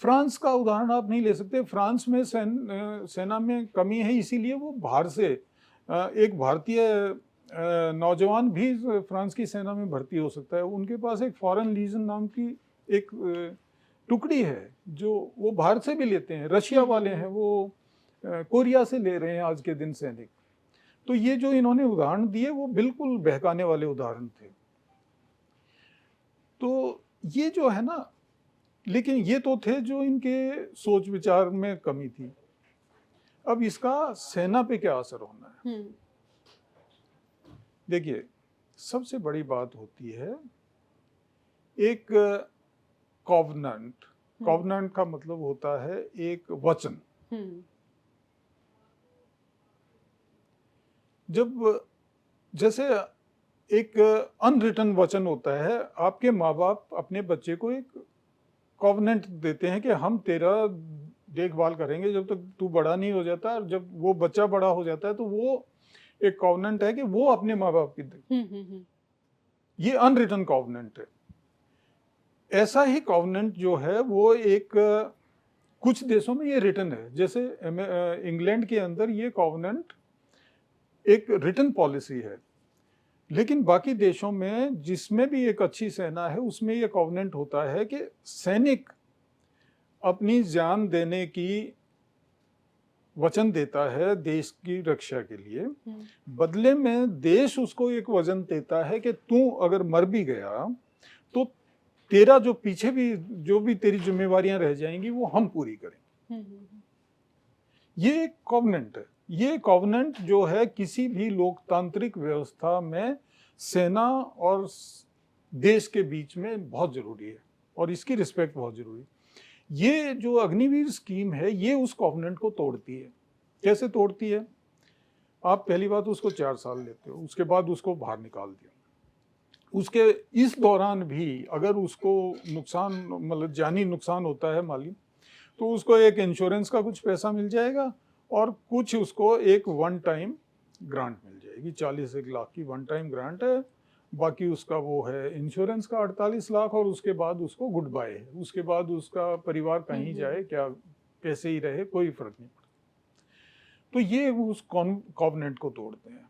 फ्रांस का उदाहरण आप नहीं ले सकते, फ्रांस में सेना में कमी है, इसीलिए वो बाहर से एक भारतीय नौजवान भी फ्रांस की सेना में भर्ती हो सकता है। उनके पास एक फॉरेन लीजन नाम की एक टुकड़ी है जो वो बाहर से भी लेते हैं, रशिया वाले हैं, वो कोरिया से ले रहे हैं आज के दिन सैनिक। तो ये जो इन्होंने उदाहरण दिए वो बिल्कुल बहकाने वाले उदाहरण थे। तो ये जो है ना, लेकिन ये तो थे जो इनके सोच विचार में कमी थी। अब इसका सेना पे क्या असर होना है? देखिए, सबसे बड़ी बात होती है एक कॉवनेंट। कॉवनेंट का मतलब होता है एक वचन। जब जैसे एक अनरिटन वचन होता है, आपके माँ बाप अपने बच्चे को एक कॉवनेंट देते हैं कि हम तेरा देखभाल करेंगे जब तक तू बड़ा नहीं हो जाता, और जब वो बच्चा बड़ा हो जाता है तो वो एक कॉवनेंट है कि वो अपने माँ बाप की ये अनरिटन कॉवनेंट है। ऐसा ही कॉवनेंट जो है वो एक कुछ देशों में ये रिटन है, जैसे इंग्लैंड के अंदर ये कॉवनेंट एक रिटन पॉलिसी है, लेकिन बाकी देशों में जिसमें भी एक अच्छी सेना है उसमें ये कॉवनेंट होता है कि सैनिक अपनी जान देने की वचन देता है देश की रक्षा के लिए, बदले में देश उसको एक वचन देता है कि तू अगर मर भी गया तो तेरा जो पीछे भी जो भी तेरी जिम्मेवारियां रह जाएंगी वो हम पूरी करेंगे। ये एक कॉवनेंट है। ये कॉवनेंट जो है किसी भी लोकतांत्रिक व्यवस्था में सेना और देश के बीच में बहुत जरूरी है, और इसकी रिस्पेक्ट बहुत जरूरी है। ये जो अग्निवीर स्कीम है ये उस कॉवनेंट को तोड़ती है। कैसे तोड़ती है? आप पहली बात उसको 4 साल लेते हो, उसके बाद उसको बाहर निकाल दिया, उसके इस दौरान भी अगर उसको नुकसान मतलब जानी नुकसान होता है माली, तो उसको एक इंश्योरेंस का कुछ पैसा मिल जाएगा और कुछ उसको एक वन टाइम ग्रांट मिल जाएगी। 40 लाख की वन टाइम ग्रांट है, बाकी उसका वो है इंश्योरेंस का 48 लाख, और उसके बाद उसको गुड बाय है। उसके बाद उसका परिवार कहीं जाए क्या कैसे ही रहे कोई फर्क नहीं पड़ता। तो ये उस कॉवनेंट को तोड़ते हैं।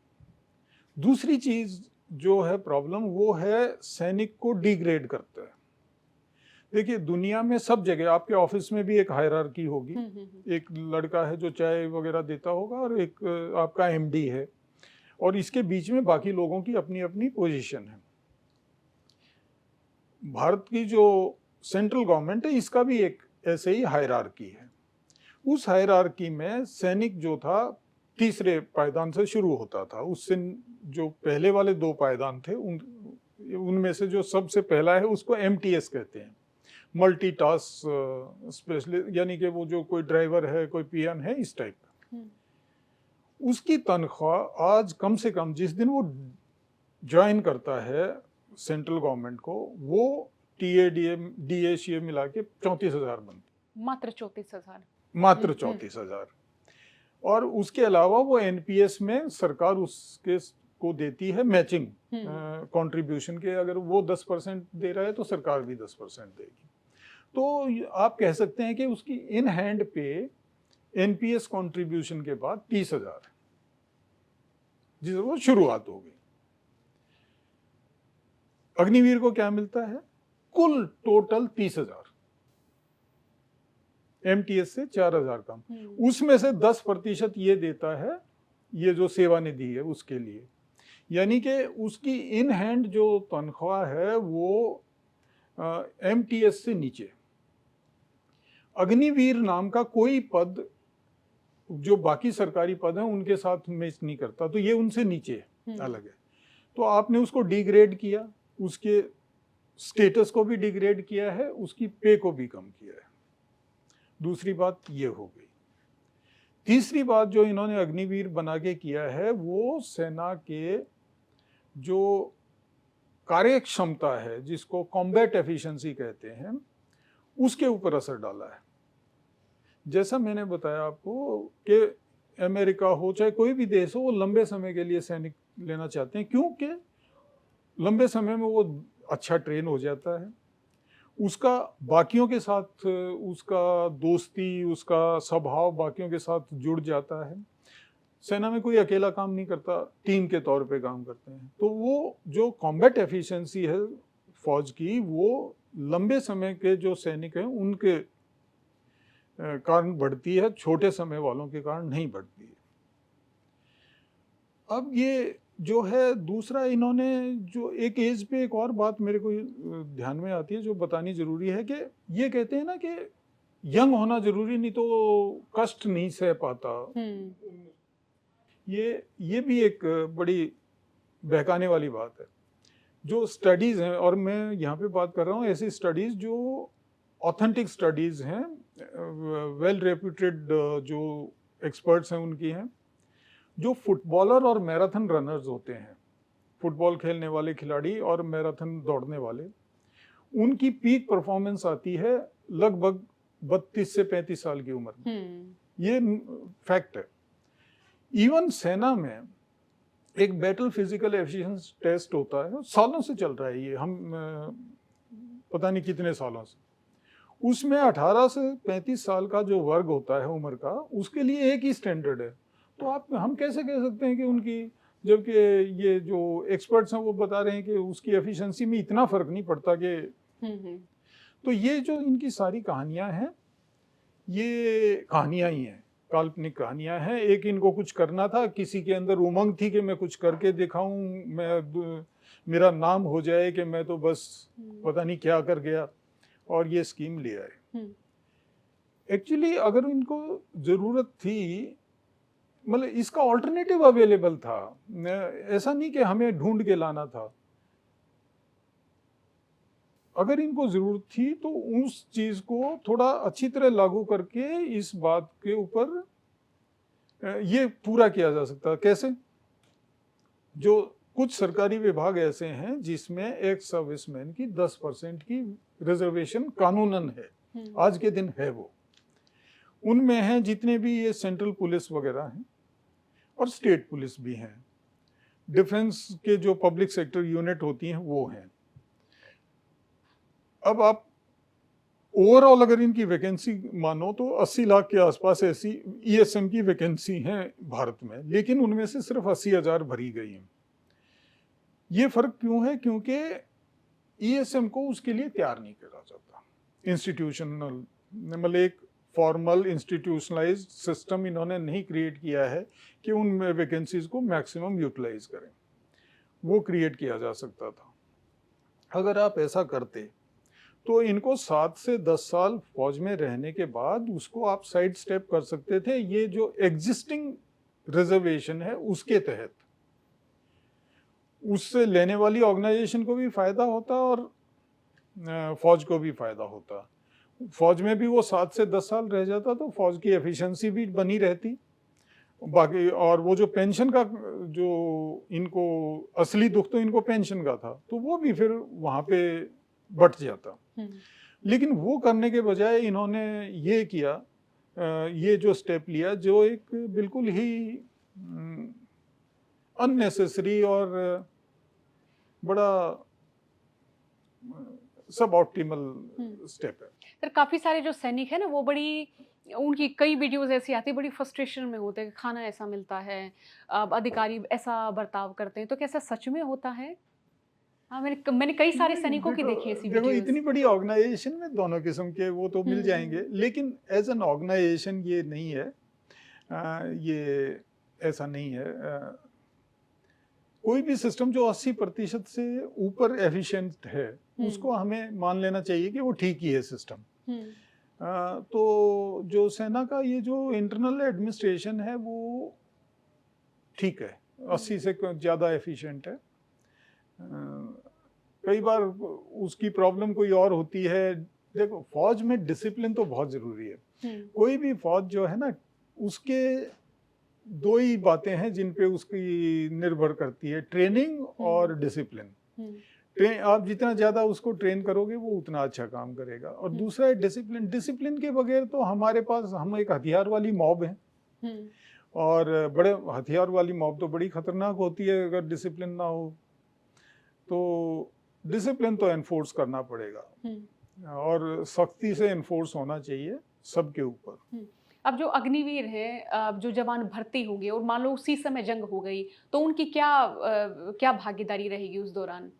दूसरी चीज जो है प्रॉब्लम वो है सैनिक को डिग्रेड करता है। देखिए दुनिया में सब जगह, आपके ऑफिस में भी एक हायरार्की होगी, एक लड़का है जो चाय वगैरह देता होगा और एक आपका एमडी है, और इसके बीच में बाकी लोगों की अपनी अपनी पोजीशन है। भारत की जो सेंट्रल गवर्नमेंट है इसका भी एक ऐसे ही हायरार्की है। उस हायरार्की में सैनिक जो था तीसरे पायदान से शुरू होता था। उससे जो पहले वाले 2 पायदान थे उनमें से जो सबसे पहला है उसको एमटीएस कहते हैं, मल्टीटास्क स्पेशलिस्ट, यानी कि वो जो कोई ड्राइवर है कोई पीएन है इस टाइप का। उसकी तनख्वाह आज कम से कम जिस दिन वो ज्वाइन करता है सेंट्रल गवर्नमेंट को, वो टीएडीए डीएसीए मिला के 34,000 बनती। मात्र 34,000। मात्र 34,000। और उसके अलावा वो एनपीएस में सरकार उसके को देती है मैचिंग कंट्रीब्यूशन के, अगर वो 10% दे रहा है तो सरकार भी 10% देगी। तो आप कह सकते हैं कि उसकी इन हैंड पे एनपीएस कंट्रीब्यूशन के बाद 30,000 है, जिससे वो शुरुआत हो गई। अग्निवीर को क्या मिलता है? कुल टोटल 30,000, एमटीएस से 4,000 कम। उसमें से 10% ये देता है ये जो सेवानिधि है उसके लिए, यानी कि उसकी इन हैंड जो तनख्वाह है वो MTS से नीचे। अग्निवीर नाम का कोई पद जो बाकी सरकारी पद हैं उनके साथ मैच नहीं करता, तो ये उनसे नीचे है, अलग है। तो आपने उसको डिग्रेड किया, उसके स्टेटस को भी डिग्रेड किया है, उसकी पे को भी कम किया है। दूसरी बात ये हो गई। तीसरी बात जो इन्होंने अग्निवीर बना के किया है, वो सेना के जो कार्य क्षमता है, जिसको कॉम्बैट एफिशिएंसी कहते हैं, उसके ऊपर असर डाला है। जैसा मैंने बताया आपको कि अमेरिका हो चाहे कोई भी देश हो, वो लंबे समय के लिए सैनिक लेना चाहते हैं, क्योंकि लंबे समय में वो अच्छा ट्रेन हो जाता है, उसका बाकियों के साथ उसका दोस्ती, उसका स्वभाव बाकियों के साथ जुड़ जाता है। सेना में कोई अकेला काम नहीं करता, टीम के तौर पे काम करते हैं। तो वो जो कॉम्बैट एफिशिएंसी है फौज की, वो लंबे समय के जो सैनिक हैं उनके कारण बढ़ती है, छोटे समय वालों के कारण नहीं बढ़ती है। अब ये जो है दूसरा, इन्होंने जो एक एज पे एक और बात मेरे को ध्यान में आती है जो बतानी जरूरी है, कि ये कहते हैं ना कि यंग होना जरूरी, नहीं तो कष्ट नहीं सह पाता। ये भी एक बड़ी बहकाने वाली बात है। जो स्टडीज हैं, और मैं यहाँ पे बात कर रहा हूँ ऐसी स्टडीज जो ऑथेंटिक स्टडीज हैं, वेल रेप्यूटेड जो एक्सपर्ट्स हैं उनकी हैं, जो फुटबॉलर और मैराथन रनर्स होते हैं, फुटबॉल खेलने वाले खिलाड़ी और मैराथन दौड़ने वाले, उनकी पीक परफॉर्मेंस आती है लगभग 32 से 35 साल की उम्र में। ये फैक्ट है। इवन सेना में एक बैटल फिजिकल एफिशिएंसी टेस्ट होता है, सालों से चल रहा है ये, हम पता नहीं कितने सालों से। उसमें 18 से 35 साल का जो वर्ग होता है उम्र का, उसके लिए एक ही स्टैंडर्ड है। तो हम कैसे कह सकते हैं कि उनकी, जबकि ये जो एक्सपर्ट्स हैं वो बता रहे हैं कि उसकी एफिशिएंसी में इतना फर्क नहीं पड़ता कि तो ये जो इनकी सारी कहानियां हैं, ये कहानियां ही हैं, काल्पनिक कहानियां हैं। एक इनको कुछ करना था, किसी के अंदर उमंग थी कि मैं कुछ करके दिखाऊं, मेरा नाम हो जाए कि मैं तो बस पता नहीं क्या कर गया, और ये स्कीम ले आए। एक्चुअली अगर इनको जरूरत थी, मतलब इसका ऑल्टरनेटिव अवेलेबल था, ऐसा नहीं कि हमें ढूंढ के लाना था। अगर इनको जरूरत थी तो उस चीज को थोड़ा अच्छी तरह लागू करके इस बात के ऊपर ये पूरा किया जा सकता है। कैसे? जो कुछ सरकारी विभाग ऐसे हैं जिसमें एक सर्विसमैन की 10% की रिजर्वेशन कानूनन है, आज के दिन है वो। उनमें हैं जितने भी ये सेंट्रल पुलिस वगैरह हैं, और स्टेट पुलिस भी हैं, डिफेंस के जो पब्लिक सेक्टर यूनिट होती हैं वो हैं। अब आप ओवरऑल अगर इनकी वैकेंसी मानो तो 80 लाख के आसपास ऐसी ईएसएम की वैकेंसी हैं भारत में, लेकिन उनमें से सिर्फ 80,000 भरी गई हैं। ये फर्क क्यों है? क्योंकि ईएसएम को उसके लिए तैयार नहीं करा जाता। इंस्टीट्यूशनल, मतलब एक फॉर्मल इंस्टीट्यूशनलाइज्ड सिस्टम इन्होंने नहीं क्रिएट किया है कि उन वैकेंसीज को मैक्सिमम यूटिलाइज करें। वो क्रिएट किया जा सकता था। अगर आप ऐसा करते तो इनको 7 से 10 साल फौज में रहने के बाद उसको आप साइड स्टेप कर सकते थे, ये जो एग्जिस्टिंग रिजर्वेशन है उसके तहत। उससे लेने वाली ऑर्गेनाइजेशन को भी फायदा होता और फौज को भी फायदा होता। फौज में भी वो 7 से 10 साल रह जाता तो फौज की एफिशिएंसी भी बनी रहती। बाकी और वो जो पेंशन का, जो इनको असली दुख तो इनको पेंशन का था, तो वो भी फिर वहाँ पे बट जाता। लेकिन वो करने के बजाय इन्होंने ये किया, ये जो स्टेप लिया, जो एक बिल्कुल ही अननेसेसरी और बड़ा सब ऑप्टिमल स्टेप है। सर, काफ़ी सारे जो सैनिक हैं ना, वो बड़ी, उनकी कई वीडियोज़ ऐसी आती है, बड़ी फ्रस्ट्रेशन में होते हैं, खाना ऐसा मिलता है, अधिकारी ऐसा बर्ताव करते हैं, तो क्या ऐसा सच में होता है? हाँ, मैंने कई सारे सैनिकों की देखी ऐसी देखो वीडियोज़। इतनी बड़ी ऑर्गेनाइजेशन में दोनों किस्म के वो तो मिल जाएंगे, लेकिन एज एन ऑर्गेनाइजेशन ये नहीं है, ये ऐसा नहीं है। कोई भी सिस्टम जो 80% से ऊपर एफिशिएंट है, उसको हमें मान लेना चाहिए कि वो ठीक ही है सिस्टम। तो जो सेना का ये जो इंटरनल एडमिनिस्ट्रेशन है वो ठीक है, 80 से ज़्यादा एफिशिएंट है। कई बार उसकी प्रॉब्लम कोई और होती है। देखो, फौज में डिसिप्लिन तो बहुत ज़रूरी है। कोई भी फौज जो है ना, उसके दो ही बातें हैं जिन पे उसकी निर्भर करती है, ट्रेनिंग और डिसिप्लिन। आप जितना ज़्यादा उसको ट्रेन करोगे वो उतना अच्छा काम करेगा। और दूसरा है डिसिप्लिन। डिसिप्लिन के बगैर तो हमारे पास, हम एक हथियार वाली मॉब हैं, और बड़े हथियार वाली मॉब तो बड़ी खतरनाक होती है अगर डिसिप्लिन ना हो। तो डिसिप्लिन तो एनफोर्स करना पड़ेगा और सख्ती से एनफोर्स होना चाहिए सबके ऊपर। अब जो अग्निवीर हैं, अब जो जवान भर्ती होंगे और मान लो उसी समय जंग हो गई, तो उनकी क्या भागीदारी रहेगी उस दौरान?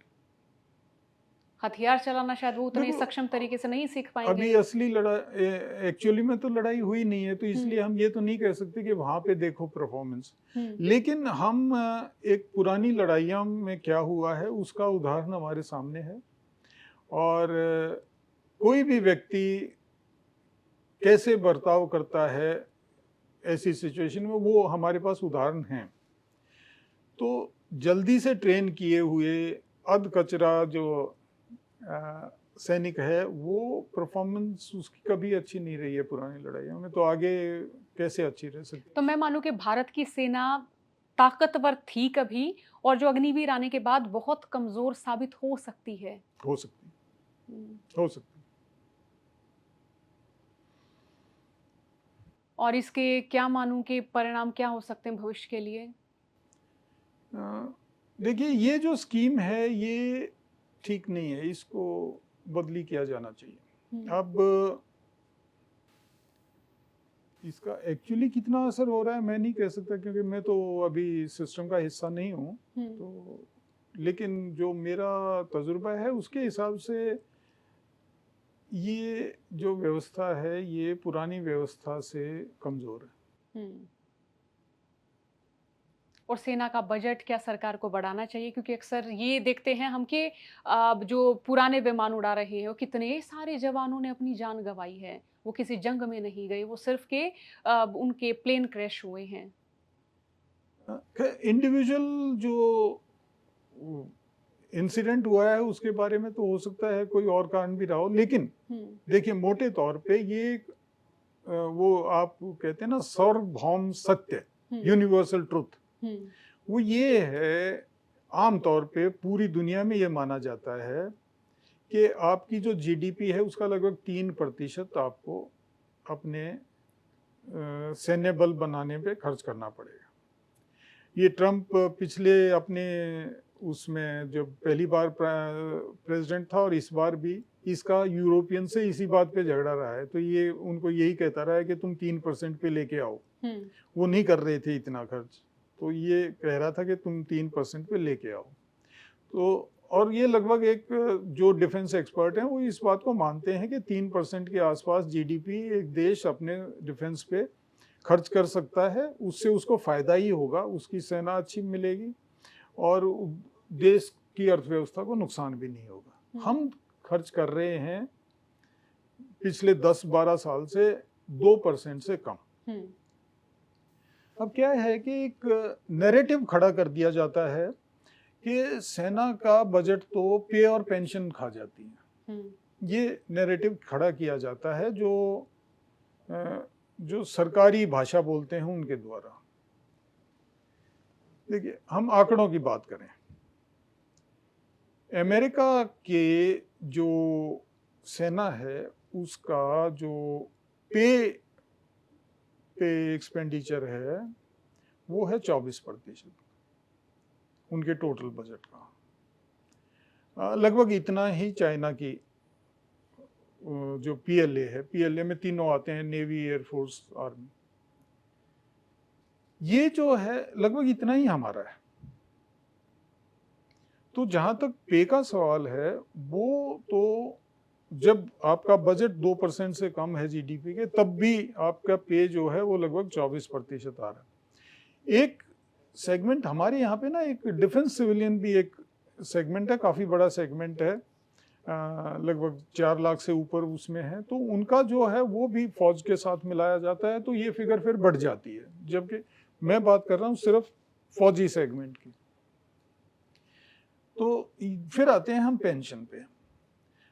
हथियार चलाना शायद वो उतने देखो, सक्षम तरीके से नहीं सीख अभी पाएंगे। असली लड़ाई एक्चुअली में तो लड़ाई हुई नहीं है, तो इसलिए हम ये तो नहीं कह सकते कि वहां पे देखो परफॉर्मेंस। लेकिन हम एक पुरानी लड़ाइयों में क्या हुआ है उसका उदाहरण हमारे सामने है। और कोई भी व्यक्ति कैसे बर्ताव करता है ऐसी सिचुएशन में, वो हमारे पास उदाहरण हैं। तो जल्दी से ट्रेन किए हुए अध कचरा जो सैनिक है, वो परफॉर्मेंस उसकी कभी अच्छी नहीं रही है पुरानी लड़ाइयों में, तो आगे कैसे अच्छी रह सकती? तो मैं मानूं कि भारत की सेना ताकतवर थी कभी, और जो अग्निवीर आने के बाद बहुत कमजोर साबित हो सकती है। हो सकती, हम्म। हो सकती। और इसके क्या मानूं कि परिणाम क्या हो सकते हैं भविष्य के लिए? देखिए, ये जो स्कीम है ये ठीक नहीं है, इसको बदली किया जाना चाहिए। अब इसका एक्चुअली कितना असर हो रहा है मैं नहीं कह सकता, क्योंकि मैं तो अभी सिस्टम का हिस्सा नहीं हूँ। तो लेकिन जो मेरा तजुर्बा है उसके हिसाब से ये जो व्यवस्था है ये पुरानी व्यवस्था से कमज़ोर है। और सेना का बजट क्या सरकार को बढ़ाना चाहिए? क्योंकि अक्सर ये देखते हैं हम कि जो पुराने विमान उड़ा रहे हैं, वो कितने सारे जवानों ने अपनी जान गंवाई है। वो किसी जंग में नहीं गए, वो सिर्फ के उनके प्लेन क्रैश हुए हैं। इंडिविजुअल जो इंसिडेंट हुआ है उसके बारे में तो हो सकता है कोई और कारण भी रहा हो, लेकिन देखिए, मोटे तौर पे ये वो आप कहते हैं ना सार्वभौम सत्य, यूनिवर्सल ट्रुथ, वो ये है, आम तौर पे पूरी दुनिया में ये माना जाता है कि आपकी जो जीडीपी है उसका लगभग 3% आपको अपने सैन्य बल बनाने पे खर्च करना पड़ेगा। ये ट्रम्प पिछले अपने उसमें जब पहली बार प्रेसिडेंट था और इस बार भी इसका यूरोपियन से इसी बात पे झगड़ा रहा है, तो ये उनको यही कहता रहा है कि तुम 3% पे लेके आओ। वो नहीं कर रहे थे इतना खर्च, तो ये कह रहा था कि तुम 3% पे लेके आओ। तो और ये लगभग एक जो डिफेंस एक्सपर्ट हैं वो इस बात को मानते हैं कि 3% के आसपास जीडीपी एक देश अपने डिफेंस पे खर्च कर सकता है, उससे उसको फ़ायदा ही होगा, उसकी सेना अच्छी मिलेगी और देश की अर्थव्यवस्था को नुकसान भी नहीं होगा। हम खर्च कर रहे हैं पिछले 10-12 साल से 2% से कम। अब क्या है कि एक नैरेटिव खड़ा कर दिया जाता है कि सेना का बजट तो पे और पेंशन खा जाती है। ये नैरेटिव खड़ा किया जाता है जो सरकारी भाषा बोलते हैं उनके द्वारा। देखिए, हम आंकड़ों की बात करें, अमेरिका के जो सेना है उसका जो पे एक्सपेंडिचर है वो है 24% उनके टोटल बजट का। लगभग इतना ही चाइना की जो पीएलए है, पीएलए में तीनों आते हैं, नेवी, एयरफोर्स, आर्मी, ये जो है लगभग इतना ही हमारा है। तो जहां तक पे का सवाल है, वो तो जब आपका बजट 2% से कम है जीडीपी के, तब भी आपका पे जो है वो लगभग 24% आ रहा है। एक सेगमेंट हमारे यहाँ पे ना एक डिफेंस सिविलियन भी एक सेगमेंट है, काफ़ी बड़ा सेगमेंट है, लगभग 4 लाख से ऊपर उसमें है, तो उनका जो है वो भी फौज के साथ मिलाया जाता है, तो ये फिगर फिर बढ़ जाती है, जबकि मैं बात कर रहा हूँ सिर्फ फौजी सेगमेंट की। तो फिर आते हैं हम पेंशन पे।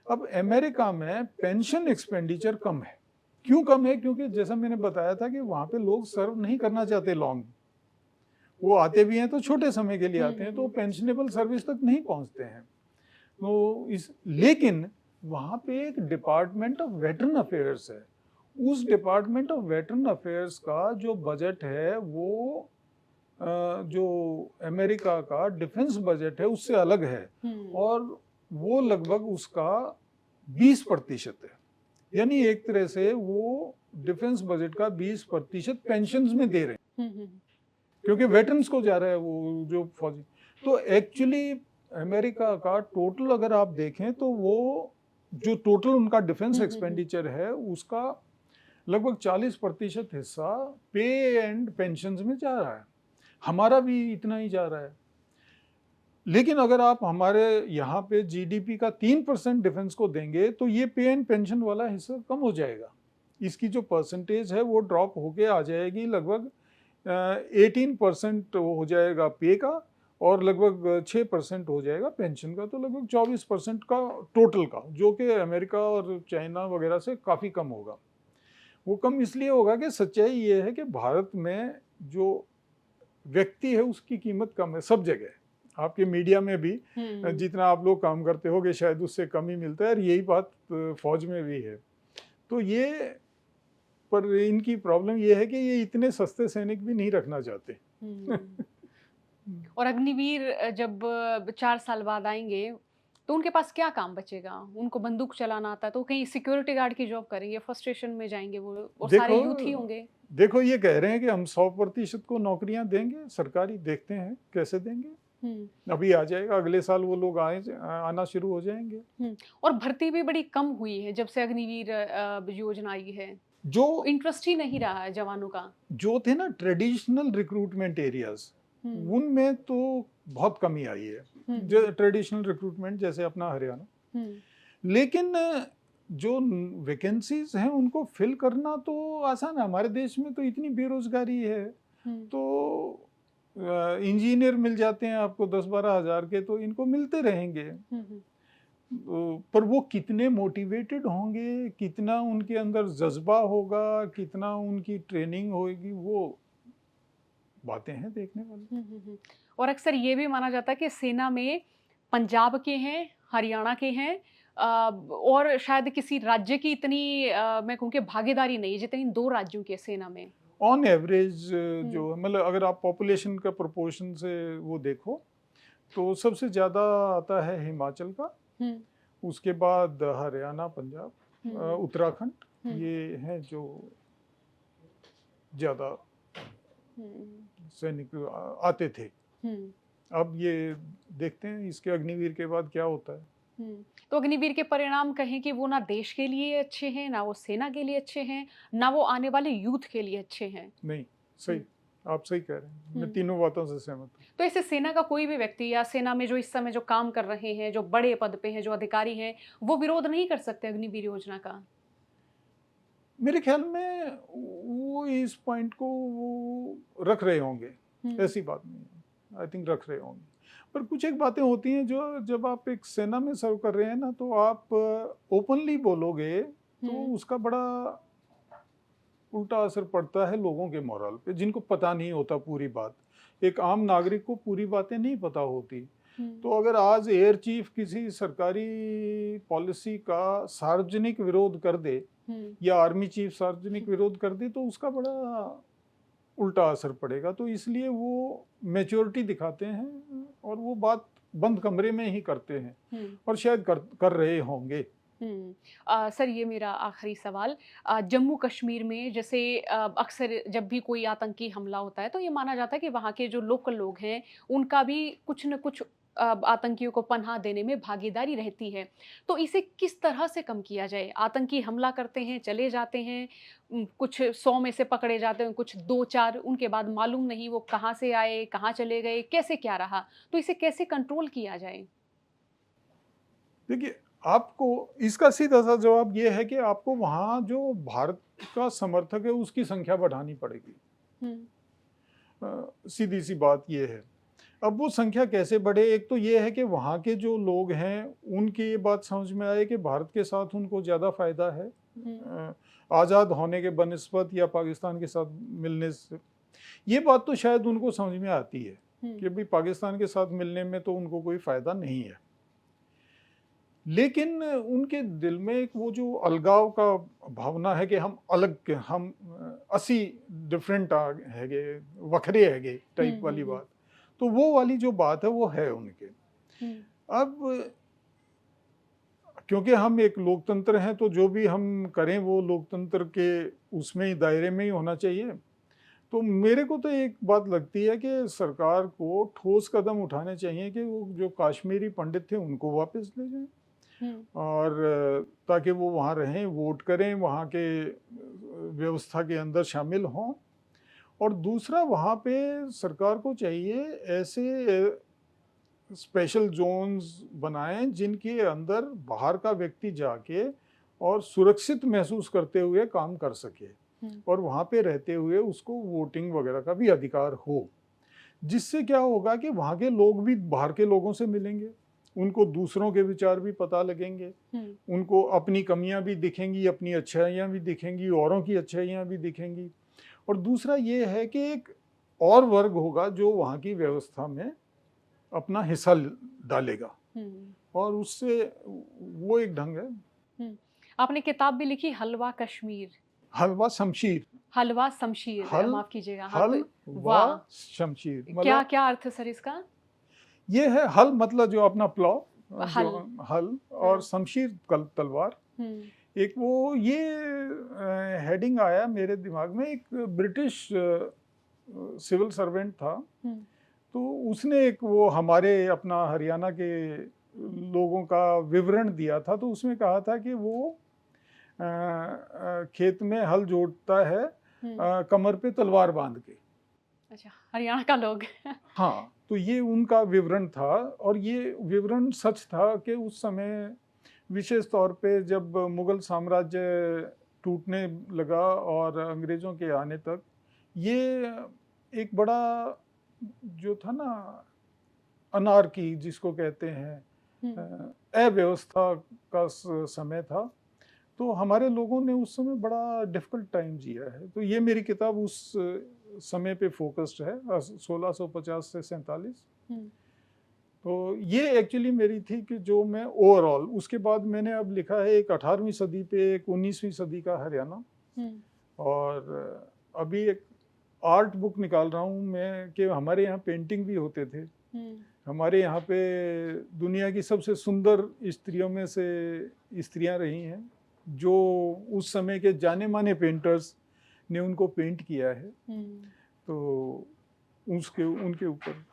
अब अमेरिका में पेंशन एक्सपेंडिचर कम है। क्यों कम है? क्योंकि जैसा मैंने बताया था कि वहाँ पे लोग सर्व नहीं करना चाहते लॉन्ग, वो आते भी हैं तो छोटे समय के लिए आते हैं, तो पेंशनेबल सर्विस तक नहीं पहुँचते हैं। तो लेकिन वहाँ पे एक डिपार्टमेंट ऑफ वेटरन अफेयर्स है। उस डिपार्टमेंट ऑफ वेटरन अफेयर्स का जो बजट है वो जो अमेरिका का डिफेंस बजट है उससे अलग है, और वो लगभग उसका 20% है। यानी एक तरह से वो डिफेंस बजट का 20% पेंशन्स में दे रहे हैं, क्योंकि वेटरन्स को जा रहा है वो जो फौजी। तो एक्चुअली अमेरिका का टोटल अगर आप देखें तो वो जो टोटल उनका डिफेंस एक्सपेंडिचर है उसका लगभग 40% हिस्सा पे एंड पेंशन्स में जा रहा है। हमारा भी इतना ही जा रहा है। लेकिन अगर आप हमारे यहाँ पे जीडीपी का 3% डिफेंस को देंगे तो ये पे एंड पेंशन वाला हिस्सा कम हो जाएगा। इसकी जो परसेंटेज है वो ड्रॉप होके आ जाएगी, लगभग 18% हो जाएगा पे का, और लगभग 6% हो जाएगा पेंशन का, तो लगभग 24% का टोटल का, जो कि अमेरिका और चाइना वगैरह से काफ़ी कम होगा। वो कम इसलिए होगा कि सच्चाई ये है कि भारत में जो व्यक्ति है उसकी कीमत कम है सब जगह। आपके मीडिया में भी जितना आप लोग काम करते हो कि शायद उससे कम ही मिलता है, और यही बात फौज में भी है। तो ये पर इनकी प्रॉब्लम ये है कि ये इतने सस्ते सैनिक भी नहीं रखना चाहते। और अग्निवीर जब 4 साल बाद आएंगे तो उनके पास क्या काम बचेगा? उनको बंदूक चलाना आता है तो कहीं सिक्योरिटी गार्ड की जॉब करेंगे, फर्स्ट स्टेशन में जाएंगे वो, और सारे यूथ ही होंगे। देखो ये कह रहे हैं कि हम 100% को नौकरियां देंगे सरकारी, देखते हैं कैसे देंगे। अभी आ जाएगा, अगले साल वो लोग आना शुरू हो जाएंगे। और भर्ती भी बड़ी कम हुई है जब से अग्निवीर योजना आई है, जो इंटरेस्ट ही नहीं रहा है जवानों का। जो थे ना ट्रेडिशनल रिक्रूटमेंट एरियाज, उनमें तो बहुत कमी आई है, जो ट्रेडिशनल रिक्रूटमेंट जैसे अपना हरियाणा। लेकिन जो वैकेंसीज हैं उनको फिल करना तो आसान है। हमारे देश में तो इतनी बेरोजगारी है, तो इंजीनियर मिल जाते हैं आपको 10-12 हज़ार के, तो इनको मिलते रहेंगे। पर वो कितने मोटिवेटेड होंगे, कितना उनके अंदर जज्बा होगा, कितना उनकी ट्रेनिंग होगी, वो बातें हैं देखने वाली। और अक्सर ये भी माना जाता है कि सेना में पंजाब के हैं, हरियाणा के हैं, और शायद किसी राज्य की इतनी मैं कहूँ कि भागीदारी नहीं जितनी 2 राज्यों की है सेना में। ऑन एवरेज जो मतलब अगर आप पॉपुलेशन का प्रोपोर्शन से वो देखो तो सबसे ज़्यादा आता है हिमाचल का, उसके बाद हरियाणा, पंजाब, उत्तराखंड, ये हैं जो ज़्यादा सैनिक आते थे। अब ये देखते हैं इसके अग्निवीर के बाद क्या होता है। तो अग्निवीर के परिणाम कहें कि वो ना देश के लिए अच्छे हैं, ना वो सेना के लिए अच्छे हैं, ना वो आने वाले यूथ के लिए अच्छे हैं। नहीं, सही, आप सही कह रहे हैं, मैं तीनों बातों से सहमत हूँ। तो ऐसे सेना का कोई भी व्यक्ति या सेना में जो इस समय जो काम कर रहे हैं, जो बड़े पद पे हैं, जो अधिकारी हैं, वो विरोध नहीं कर सकते अग्निवीर योजना का? मेरे ख्याल में वो इस पॉइंट को वो रख रहे होंगे, ऐसी बात नहीं है, आई थिंक रख रहे होंगे। पर कुछ एक बातें होती हैं जो जब आप एक सेना में सर्व कर रहे हैं ना, तो आप ओपनली बोलोगे तो उसका बड़ा उल्टा असर पड़ता है लोगों के मोरल पे, जिनको पता नहीं होता पूरी बात। एक आम नागरिक को पूरी बातें नहीं पता होती। तो अगर आज एयर चीफ किसी सरकारी पॉलिसी का सार्वजनिक विरोध कर दे, या आर्मी चीफ सार्वजनिक विरोध कर दे, तो उसका बड़ा उल्टा असर पड़ेगा। तो इसलिए वो मैच्योरिटी दिखाते हैं और वो बात बंद कमरे में ही करते हैं, और शायद कर रहे होंगे। सर ये मेरा आखिरी सवाल, जम्मू कश्मीर में जैसे अक्सर जब भी कोई आतंकी हमला होता है तो ये माना जाता है कि वहाँ के जो लोकल लोग हैं उनका भी कुछ न कुछ आतंकियों को पनाह देने में भागीदारी रहती है। तो इसे किस तरह से कम किया जाए? आतंकी हमला करते हैं, चले जाते हैं, कुछ 100 में से पकड़े जाते हैं, कुछ 2-4 उनके बाद मालूम नहीं वो कहाँ से आए, कहाँ चले गए, कैसे क्या रहा? तो इसे कैसे कंट्रोल किया जाए? देखिए, आपको इसका सीधा-सा जवाब ये है कि आपको वहाँ जो भारत का समर्थक है, उसकी संख्या बढ़ानी पड़ेगी। हुँ, सीधी-सी बात ये है। अब वो संख्या कैसे बढ़े? एक तो ये है कि वहाँ के जो लोग हैं, उनकी ये बात समझ में आए कि भारत के साथ उनको ज़्यादा फ़ायदा है हुँ, आज़ाद होने के बनिस्बत या पाकिस्तान के साथ मिलने से। ये बात तो शायद उनको समझ में आती है हुँ, कि भई पाकिस्तान के साथ मिलने में तो उनको कोई फ़ायदा नहीं है। लेकिन उनके दिल में एक वो जो अलगाव का भावना है कि हम अलग के हम असी डिफरेंट हैगे वखरे हैगे हुँ, टाइप हुँ, वाली हुँ, बात, तो वो वाली जो बात है वो है उनके। हुँ, अब क्योंकि हम एक लोकतंत्र हैं तो जो भी हम करें वो लोकतंत्र के उसमें ही दायरे में ही होना चाहिए। तो मेरे को तो एक बात लगती है कि सरकार को ठोस कदम उठाने चाहिए कि वो जो कश्मीरी पंडित थे उनको वापस ले जाएं हुँ, और ताकि वो वहाँ रहें, वोट करें, वहाँ के व्यवस्था के अंदर शामिल हों। और दूसरा वहाँ पे सरकार को चाहिए ऐसे स्पेशल जोन्स बनाएं जिनके अंदर बाहर का व्यक्ति जाके और सुरक्षित महसूस करते हुए काम कर सके हुँ, और वहाँ पे रहते हुए उसको वोटिंग वगैरह का भी अधिकार हो। जिससे क्या होगा कि वहाँ के लोग भी बाहर के लोगों से मिलेंगे, उनको दूसरों के विचार भी पता लगेंगे, हुँ, उनको अपनी कमियां भी दिखेंगी, अपनी अच्छाइयाँ भी दिखेंगी, औरों की अच्छाइयाँ भी दिखेंगी। और दूसरा ये है कि एक और वर्ग होगा जो वहाँ की व्यवस्था में अपना हिस्सा डालेगा हुँ, और उससे वो एक ढंग है। हुँ। आपने किताब भी लिखी हलवा कश्मीर, हलवा शमशीर, हलवा शमशीर हल माफ़ कीजिएगा। हाँ, हल तो व वाह! शमशीर मतलब क्या अर्थ है सर इसका? ये है हल मतलब जो अपना प्लाव जो हल, हल और हाँ, शमशीर कल तलवार। हुँ, एक वो ये हेडिंग आया मेरे दिमाग में, एक ब्रिटिश सिविल सर्वेंट था, हुँ, तो उसने एक वो हमारे अपना हरियाणा के लोगों का विवरण दिया था, तो उसमें कहा था कि वो खेत में हल जोतता है हुँ। कमर पे तलवार बांध के। अच्छा, हरियाणा का लोग। हाँ, तो ये उनका विवरण था और ये विवरण सच था कि उस समय विशेष तौर पे जब मुगल साम्राज्य टूटने लगा और अंग्रेज़ों के आने तक, ये एक बड़ा जो था ना अनार्की जिसको कहते हैं हुँ, अव्यवस्था का समय था। तो हमारे लोगों ने उस समय बड़ा डिफ़िकल्ट टाइम जिया है। तो ये मेरी किताब उस समय पे फ़ोकस्ड है 1650 से 47। हुँ, तो ये एक्चुअली मेरी थी कि जो मैं ओवरऑल उसके बाद मैंने अब लिखा है एक 18वीं सदी पे, एक 19वीं सदी का हरियाणा हुँ, और अभी एक आर्ट बुक निकाल रहा हूँ मैं कि हमारे यहाँ पेंटिंग भी होते थे। हुँ, हमारे यहाँ पे दुनिया की सबसे सुंदर स्त्रियों में से स्त्रियाँ रही हैं, जो उस समय के जाने-माने पेंटर्स ने उनको पेंट किया है। हुँ। तो उसके उनके ऊपर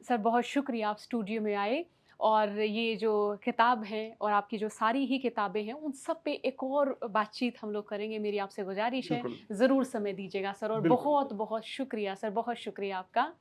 सर बहुत शुक्रिया आप स्टूडियो में आए और ये जो किताब है और आपकी जो सारी ही किताबें हैं उन सब पे एक और बातचीत हम लोग करेंगे। मेरी आपसे गुज़ारिश है, बिल्कुल, ज़रूर समय दीजिएगा सर और बिल्कुल, बिल्कुल। बहुत-बहुत शुक्रिया सर, बहुत शुक्रिया आपका।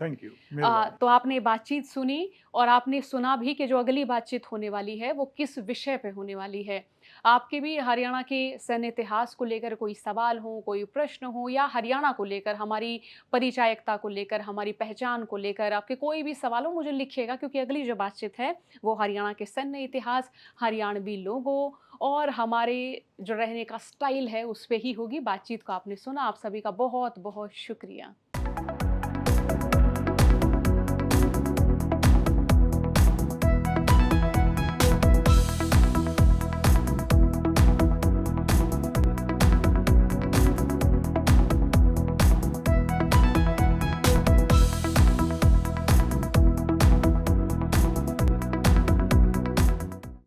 थैंक यू, मेहरबानी। तो आपने बातचीत सुनी और आपने सुना भी कि जो अगली बातचीत होने वाली है, वो किस विषय पे होने वाली है। आपके भी हरियाणा के सैन्य इतिहास को लेकर कोई सवाल हो, कोई प्रश्न हो या हरियाणा को लेकर, हमारी परिचायकता को लेकर, हमारी पहचान को लेकर आपके कोई भी सवाल हो, मुझे लिखिएगा क्योंकि अगली जो बातचीत है, वो हरियाणा के सैन्य इतिहास, हरियाणवी लोगों और हमारे जो रहने का स्टाइल है, उस पे ही होगी। बातचीत को आपने सुना, आप सभी का बहुत-बहुत शुक्रिया।